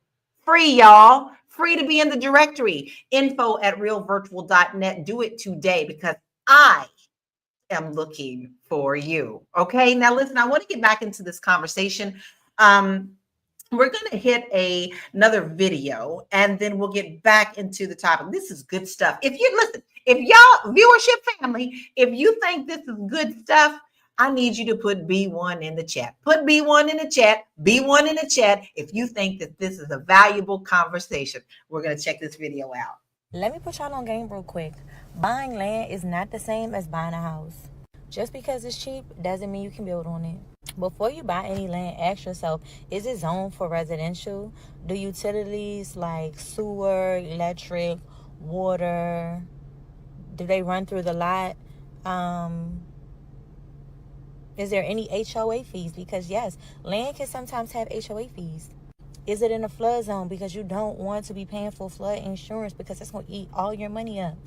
y'all. Free to be in the directory. info@realvirtual.net. Do it today, because I am looking for you. Okay, now listen, I want to get back into this conversation. We're going to hit another video, and then we'll get back into the topic. This is good stuff. If y'all viewership family, if you think this is good stuff, I need you to put B1 in the chat. Put B1 in the chat. B1 in the chat if you think that this is a valuable conversation. We're going to check this video out. Let me put y'all on game real quick. Buying land is not the same as buying a house. Just because it's cheap doesn't mean you can build on it. Before you buy any land, ask yourself, is it zoned for residential? Do utilities like sewer, electric, water, do they run through the lot? Is there any HOA fees? Because yes, land can sometimes have HOA fees. Is it in a flood zone? Because you don't want to be paying for flood insurance, because that's going to eat all your money up.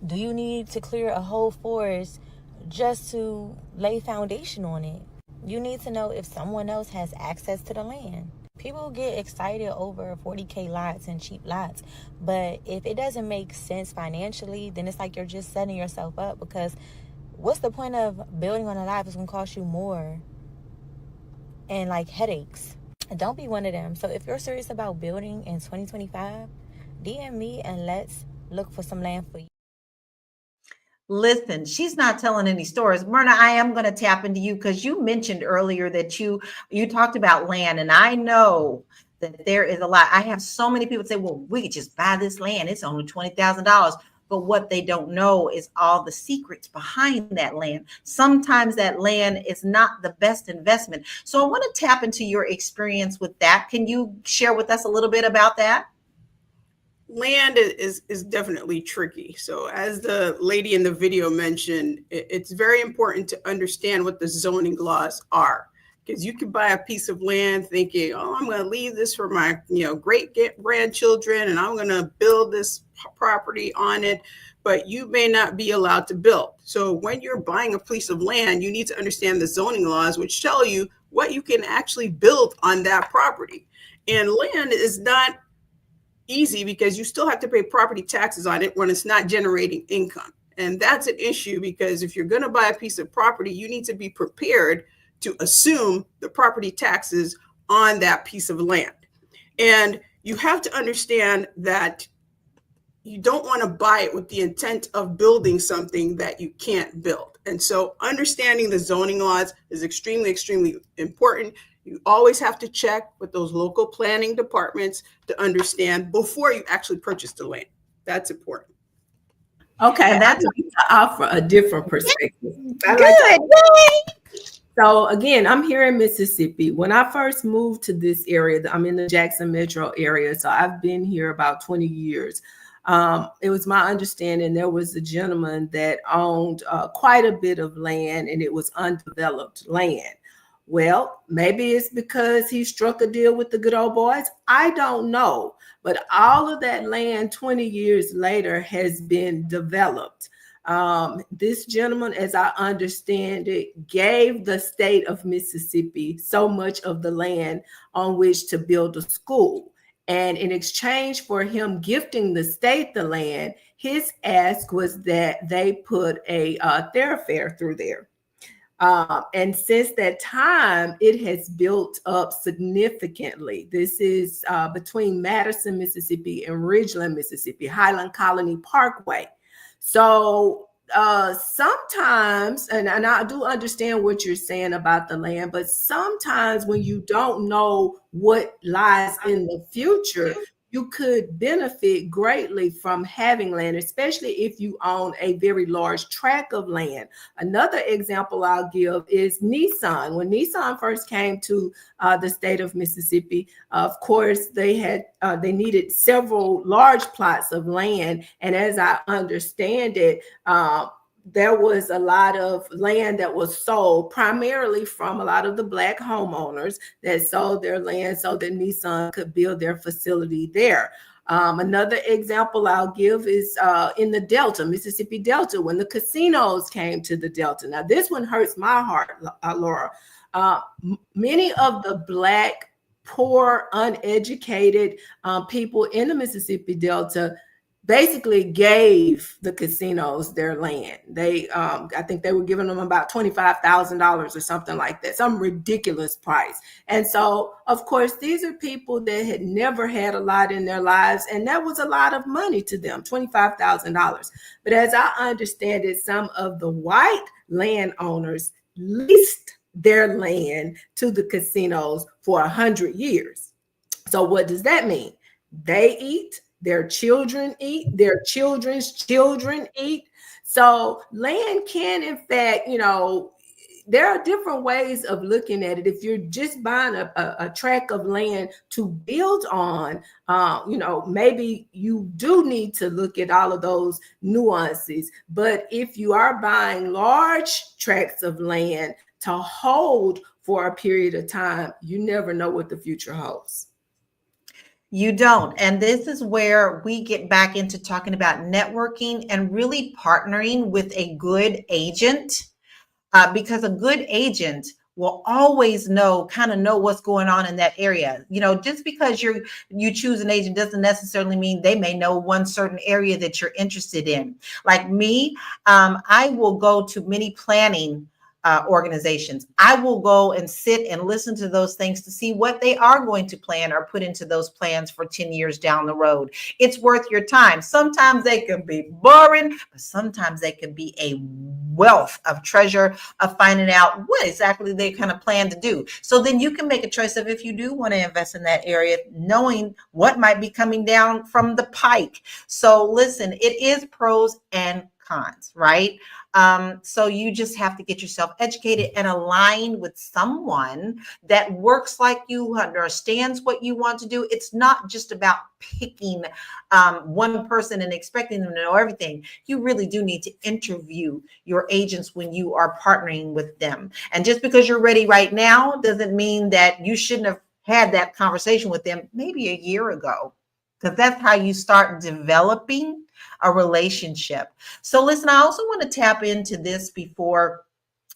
Do you need to clear a whole forest just to lay foundation on it? You need to know if someone else has access to the land. People get excited over 40K lots and cheap lots, but if it doesn't make sense financially, then it's like you're just setting yourself up, because what's the point of building on a lot if it's going to cost you more and like headaches? Don't be one of them. So if you're serious about building in 2025, DM me and let's look for some land for you. Listen, she's not telling any stories. Myrna, I am going to tap into you, because you mentioned earlier that you talked about land, and I know that there is a lot. I have so many people say, well, we could just buy this land. It's only $20,000. But what they don't know is all the secrets behind that land. Sometimes that land is not the best investment. So I want to tap into your experience with that. Can you share with us a little bit about that? Land is definitely tricky. So as the lady in the video mentioned, it's very important to understand what the zoning laws are, because you can buy a piece of land thinking, oh, I'm going to leave this for my great grandchildren, and I'm going to build this property on it, but you may not be allowed to build. So when you're buying a piece of land, you need to understand the zoning laws, which tell you what you can actually build on that property. And land is not easy, because you still have to pay property taxes on it when it's not generating income. And that's an issue, because if you're going to buy a piece of property, you need to be prepared to assume the property taxes on that piece of land. And you have to understand that you don't want to buy it with the intent of building something that you can't build. And so understanding the zoning laws is extremely, extremely important. You always have to check with those local planning departments to understand before you actually purchase the land. That's important. Okay, And I'd that's like to offer a different perspective. good. So again, I'm here in Mississippi. When I first moved to this area, I'm in the Jackson metro area. So I've been here about 20 years. It was my understanding there was a gentleman that owned quite a bit of land, and it was undeveloped land. Well, maybe it's because he struck a deal with the good old boys. I don't know. But all of that land 20 years later has been developed. This gentleman, as I understand it, gave the state of Mississippi so much of the land on which to build a school. And in exchange for him gifting the state the land, his ask was that they put a thoroughfare through there. And since that time, it has built up significantly. This is between Madison, Mississippi and Ridgeland, Mississippi, Highland Colony Parkway. So sometimes, and I do understand what you're saying about the land, but sometimes when you don't know what lies in the future, you could benefit greatly from having land, especially if you own a very large tract of land. Another example I'll give is Nissan. When Nissan first came to the state of Mississippi, of course, they needed several large plots of land. And as I understand it, there was a lot of land that was sold primarily from a lot of the Black homeowners that sold their land so that Nissan could build their facility there. Another example I'll give is in the Delta, Mississippi Delta, when the casinos came to the Delta. Now, this one hurts my heart, Laura. Many of the Black, poor, uneducated people in the Mississippi Delta basically gave the casinos their land. They, I think they were giving them about $25,000 or something like that, some ridiculous price. And so, of course, these are people that had never had a lot in their lives, and that was a lot of money to them, $25,000. But as I understand it, some of the white landowners leased their land to the casinos for 100 years. So what does that mean? They eat, their children eat, their children's children eat. So land can, in fact, there are different ways of looking at it. If you're just buying a tract of land to build on, maybe you do need to look at all of those nuances. But if you are buying large tracts of land to hold for a period of time, you never know what the future holds. You don't. And this is where we get back into talking about networking and really partnering with a good agent, because a good agent will always know what's going on in that area. Just because you choose an agent doesn't necessarily mean they may know one certain area that you're interested in. Like me, I will go to many planning organizations. I will go and sit and listen to those things to see what they are going to plan or put into those plans for 10 years down the road. It's worth your time. Sometimes they can be boring, but sometimes they can be a wealth of treasure of finding out what exactly they kind of plan to do. So then you can make a choice of if you do want to invest in that area, knowing what might be coming down from the pike. So listen, it is pros and cons, right? So you just have to get yourself educated and aligned with someone that works like you, understands what you want to do. It's not just about picking one person and expecting them to know everything. You really do need to interview your agents when you are partnering with them. And just because you're ready right now doesn't mean that you shouldn't have had that conversation with them maybe a year ago, because that's how you start developing a relationship. So listen, I also want to tap into this before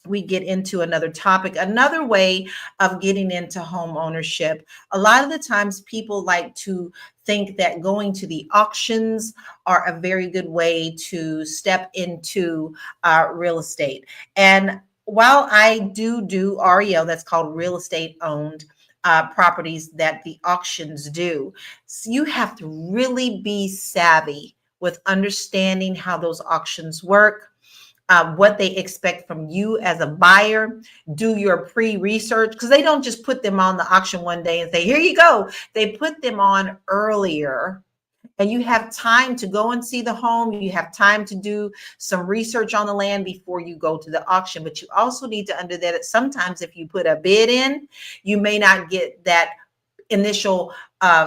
we get into another topic. Another way of getting into home ownership, a lot of the times people like to think that going to the auctions are a very good way to step into real estate. And while I do REO, that's called real estate owned properties that the auctions do, so you have to really be savvy with understanding how those auctions work, what they expect from you as a buyer. Do your pre-research, because they don't just put them on the auction one day and say, here you go. They put them on earlier, and you have time to go and see the home. You have time to do some research on the land before you go to the auction. But you also need to understand that sometimes if you put a bid in, you may not get that initial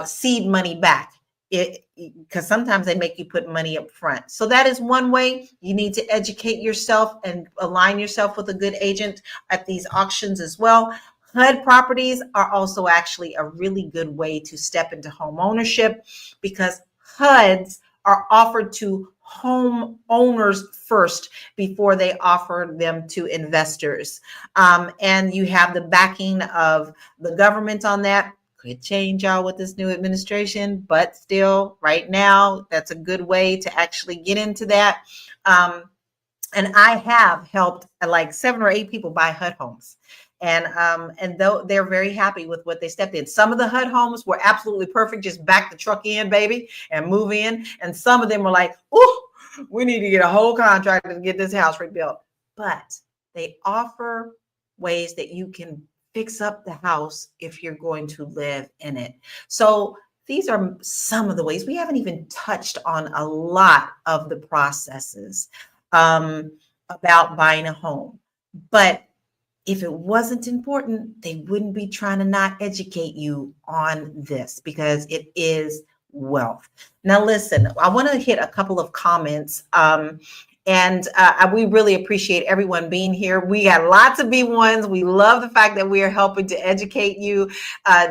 seed money back, because sometimes they make you put money up front. So that is one way. You need to educate yourself and align yourself with a good agent at these auctions as well. HUD properties are also actually a really good way to step into home ownership, because HUDs are offered to homeowners first before they offer them to investors. And you have the backing of the government on that. Could change, y'all, with this new administration, but still right now, that's a good way to actually get into that. And I have helped like 7 or 8 people buy HUD homes. And though they're very happy with what they stepped in. Some of the HUD homes were absolutely perfect. Just back the truck in, baby, and move in. And some of them were like, oh, we need to get a whole contractor to get this house rebuilt. But they offer ways that you can fix up the house if you're going to live in it. So these are some of the ways. We haven't even touched on a lot of the processes about buying a home. But if it wasn't important, they wouldn't be trying to not educate you on this, because it is wealth. Now, listen, I want to hit a couple of comments. And we really appreciate everyone being here. We got lots of B1s. We love the fact that we are helping to educate you.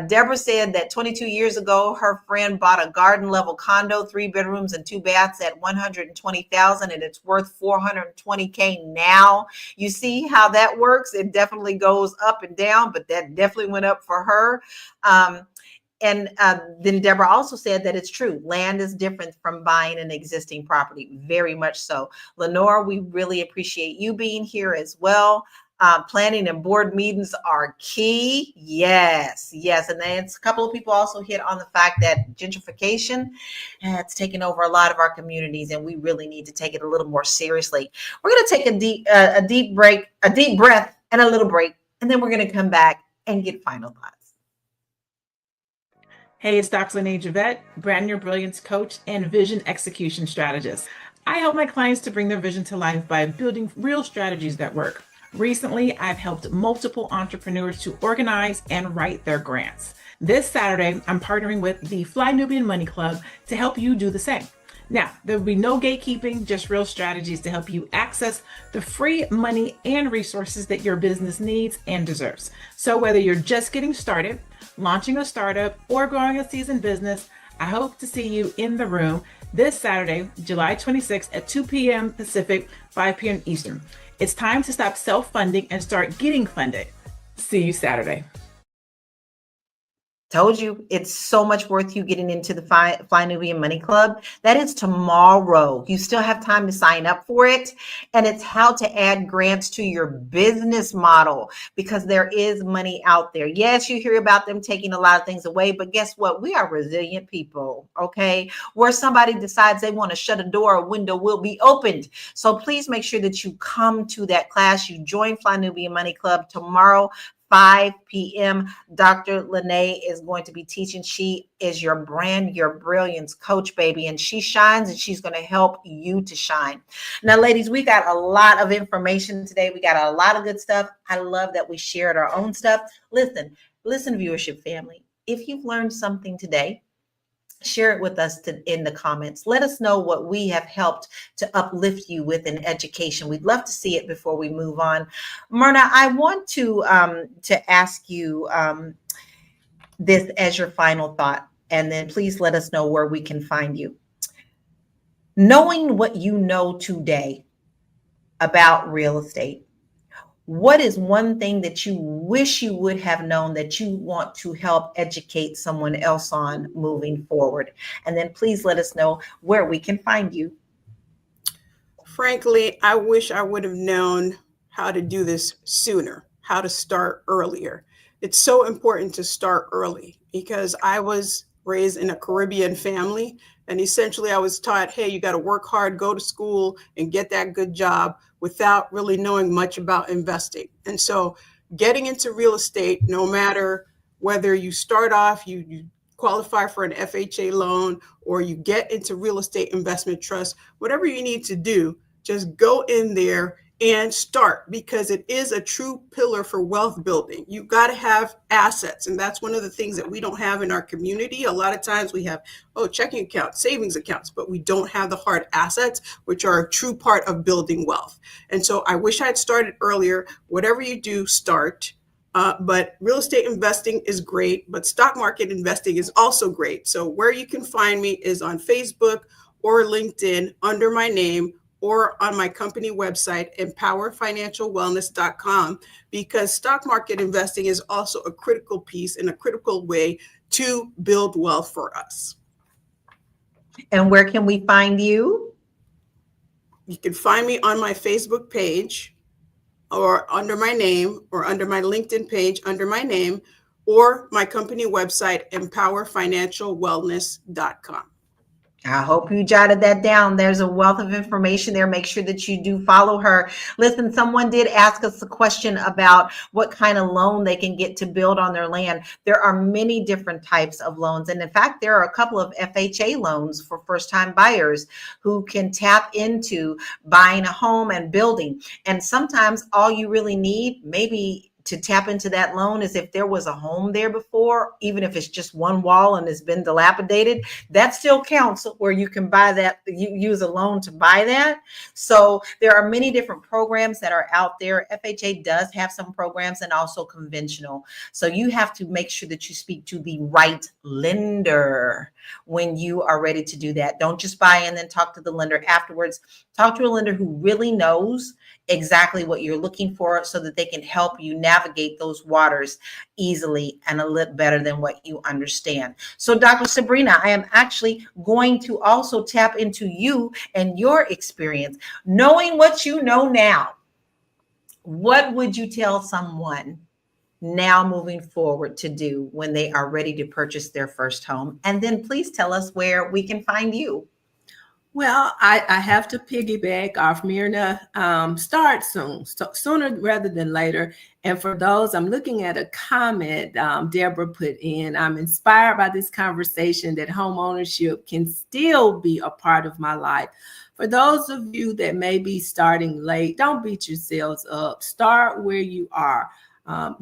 Deborah said that 22 years ago, her friend bought a garden level condo, 3 bedrooms and 2 baths at $120,000, and it's worth $420K now. You see how that works? It definitely goes up and down, but that definitely went up for her. And then Deborah also said that it's true. Land is different from buying an existing property, very much so. Lenore, we really appreciate you being here as well. Planning and board meetings are key. Yes, yes. And then a couple of people also hit on the fact that gentrification has taken over a lot of our communities, and we really need to take it a little more seriously. We're going to take a deep breath and a little break, and then we're going to come back and get final thoughts. Hey, it's Dr. Laine-Hyppolite, Brand Your Brilliance coach and vision execution strategist. I help my clients to bring their vision to life by building real strategies that work. Recently, I've helped multiple entrepreneurs to organize and write their grants. This Saturday, I'm partnering with the Fly Nubian Money Club to help you do the same. Now, there will be no gatekeeping, just real strategies to help you access the free money and resources that your business needs and deserves. So whether you're just getting started, launching a startup, or growing a seasoned business, I hope to see you in the room this Saturday, July 26th at 2 p.m. Pacific, 5 p.m. Eastern. It's time to stop self-funding and start getting funded. See you Saturday. Told you, it's so much worth you getting into the Fly Nubian Money Club. That is tomorrow. You still have time to sign up for it. And it's how to add grants to your business model, because there is money out there. Yes, you hear about them taking a lot of things away, but guess what? We are resilient people, okay? Where somebody decides they want to shut a door, a window will be opened. So please make sure that you come to that class. You join Fly Nubian Money Club tomorrow, 5 p.m. Dr. Laine is going to be teaching. She is your brand, your brilliance coach, baby, and she shines, and she's going to help you to shine. Now, ladies, we got a lot of information today. We got a lot of good stuff. I love that we shared our own stuff. Listen, viewership family, if you've learned something today, share it with us in the comments. Let us know what we have helped to uplift you with in education. We'd love to see it before we move on. Myrna, I want to ask you this as your final thought, and then please let us know where we can find you. Knowing what you know today about real estate, what is one thing that you wish you would have known that you want to help educate someone else on moving forward? And then please let us know where we can find you. Frankly, I wish I would have known how to do this sooner, how to start earlier. It's so important to start early, because I was raised in a Caribbean family, And essentially I was taught, hey, you got to work hard, go to school and get that good job without really knowing much about investing. And so getting into real estate, no matter whether you start off, you qualify for an FHA loan, or you get into real estate investment trust, whatever you need to do, just go in there and start, because it is a true pillar for wealth building. You've got to have assets. And that's one of the things that we don't have in our community. A lot of times we have, checking accounts, savings accounts, but we don't have the hard assets, which are a true part of building wealth. And so I wish I'd started earlier. Whatever you do, start. But real estate investing is great, but stock market investing is also great. So where you can find me is on Facebook or LinkedIn under my name, or on my company website, empowerfinancialwellness.com, because stock market investing is also a critical piece and a critical way to build wealth for us. And where can we find you? You can find me on my Facebook page, or under my name, or under my LinkedIn page under my name, or my company website, empowerfinancialwellness.com. I hope you jotted that down. There's a wealth of information there. Make sure that you do follow her. Listen, someone did ask us a question about what kind of loan they can get to build on their land. There are many different types of loans. And in fact, there are a couple of FHA loans for first-time buyers who can tap into buying a home and building. And sometimes all you really need, maybe to tap into that loan, is if there was a home there before, even if it's just one wall and it's been dilapidated, that still counts, where you can buy that, you use a loan to buy that. So there are many different programs that are out there. FHA does have some programs, and also conventional. So you have to make sure that you speak to the right lender when you are ready to do that. Don't just buy and then talk to the lender afterwards. Talk to a lender who really knows exactly what you're looking for, so that they can help you navigate those waters easily and a little better than what you understand. So Dr. Sabrina, I am actually going to also tap into you and your experience. Knowing what you know now, what would you tell someone now moving forward to do when they are ready to purchase their first home? And then please tell us where we can find you. Well, I have to piggyback off Myrna. Start soon, sooner rather than later. And for those, I'm looking at a comment Deborah put in. I'm inspired by this conversation that home ownership can still be a part of my life. For those of you that may be starting late, don't beat yourselves up. Start where you are.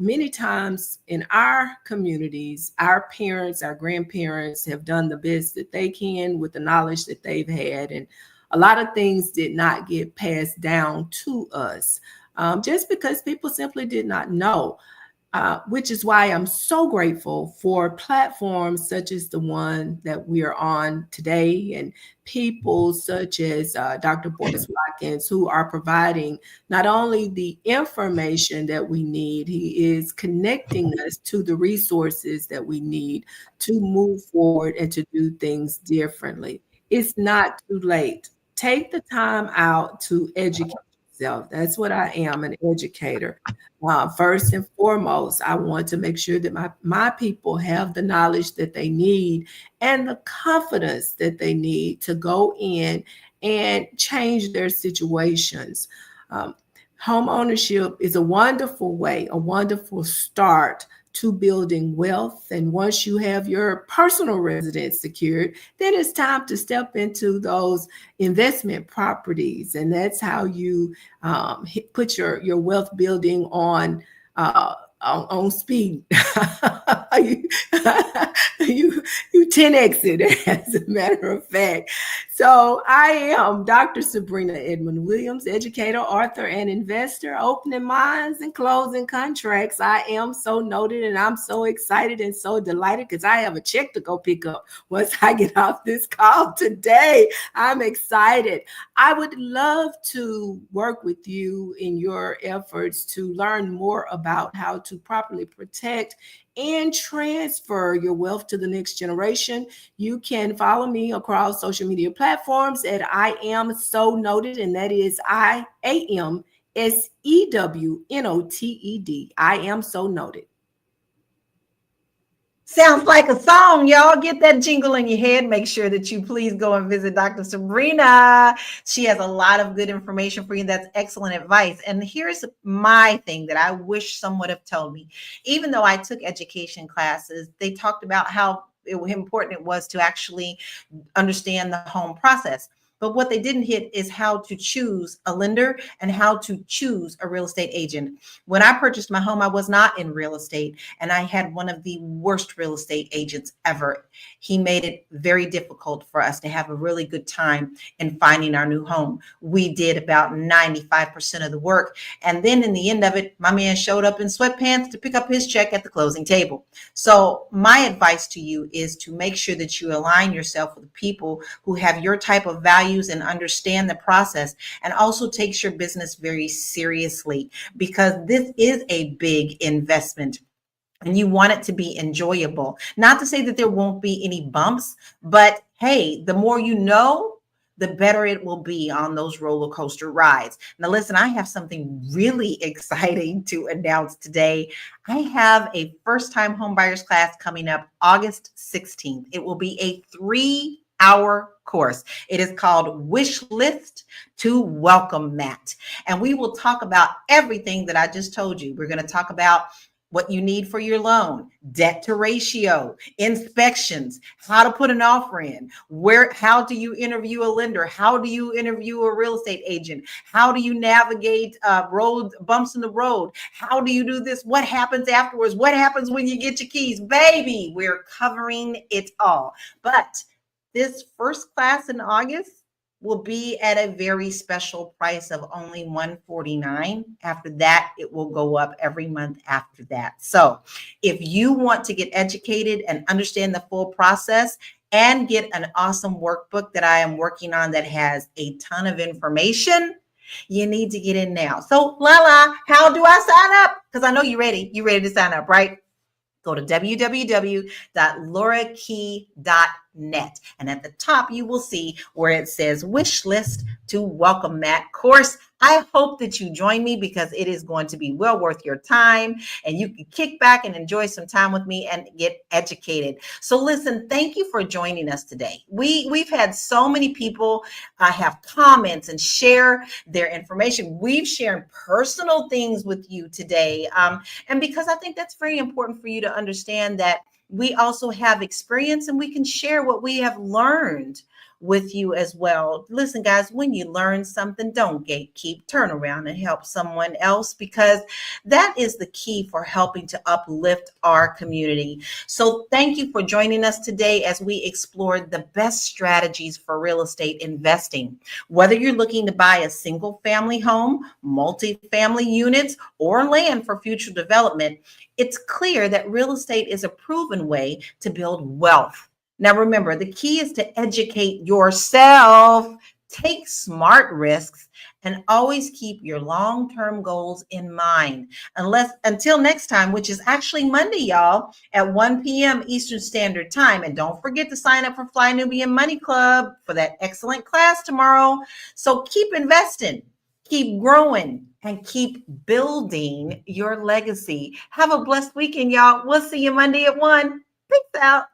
Many times in our communities, our parents, our grandparents have done the best that they can with the knowledge that they've had. And a lot of things did not get passed down to us just because people simply did not know. Which is why I'm so grateful for platforms such as the one that we are on today, and people such as Dr. Boris Watkins, who are providing not only the information that we need, he is connecting us to the resources that we need to move forward and to do things differently. It's not too late. Take the time out to educate yourself. That's what I am, an educator. First and foremost, I want to make sure that my people have the knowledge that they need and the confidence that they need to go in and change their situations. Home ownership is a wonderful way, a wonderful start to building wealth. And once you have your personal residence secured, then it's time to step into those investment properties. And that's how you put your wealth building on speed. you 10x it, as a matter of fact. So I am Dr. Sabrina Edmond Williams, educator, author, and investor, opening minds and closing contracts. I am so noted, and I'm so excited and so delighted because I have a check to go pick up once I get off this call today. I'm excited. I would love to work with you in your efforts to learn more about how to properly protect and transfer your wealth to the next generation. You can follow me across social media platforms at I Am So Noted, and that is IAMSEWNOTED. I Am So Noted. Sounds like a song, y'all. Get that jingle in your head. Make sure that you please go and visit Dr. Sabrina. She has a lot of good information for you. That's excellent advice. And here's my thing that I wish someone would have told me. Even though I took education classes, they talked about how important it was to actually understand the home process. But what they didn't hit is how to choose a lender and how to choose a real estate agent. When I purchased my home, I was not in real estate, and I had one of the worst real estate agents ever. He made it very difficult for us to have a really good time in finding our new home. We did about 95% of the work. And then in the end of it, my man showed up in sweatpants to pick up his check at the closing table. So my advice to you is to make sure that you align yourself with people who have your type of values and understand the process, and also takes your business very seriously, because this is a big investment and you want it to be enjoyable. Not to say that there won't be any bumps, but hey, the more you know, the better it will be on those roller coaster rides. Now, listen, I have something really exciting to announce today. I have a first-time homebuyers class coming up August 16th. It will be a 3-hour course. It is called Wish List to Welcome Mat. And we will talk about everything that I just told you. We're going to talk about what you need for your loan, debt to ratio, inspections, how to put an offer in, how do you interview a lender, how do you interview a real estate agent, how do you navigate road bumps in the road, how do you do this, what happens afterwards, what happens when you get your keys. Baby, we're covering it all. But this first class in August will be at a very special price of only $149. After that, it will go up every month after that. So if you want to get educated and understand the full process and get an awesome workbook that I am working on that has a ton of information, you need to get in now. So Lala, how do I sign up? Because I know you're ready. You're ready to sign up, right? Go to www.laurakey.net. And at the top, you will see where it says Wish List to Welcome Mat course. I hope that you join me, because it is going to be well worth your time, and you can kick back and enjoy some time with me and get educated. So listen, thank you for joining us today. We've had so many people have comments and share their information. We've shared personal things with you today. And because I think that's very important for you to understand that we also have experience and we can share what we have learned with you as well. Listen, guys, when you learn something, don't gatekeep, turn around and help someone else, because that is the key for helping to uplift our community. So thank you for joining us today as we explored the best strategies for real estate investing. Whether you're looking to buy a single family home, multi-family units, or land for future development, it's clear that real estate is a proven way to build wealth. Now, remember, the key is to educate yourself, take smart risks, and always keep your long-term goals in mind. Until next time, which is actually Monday, y'all, at 1 p.m. Eastern Standard Time. And don't forget to sign up for Fly Nubian Money Club for that excellent class tomorrow. So keep investing, keep growing, and keep building your legacy. Have a blessed weekend, y'all. We'll see you Monday at 1. Peace out.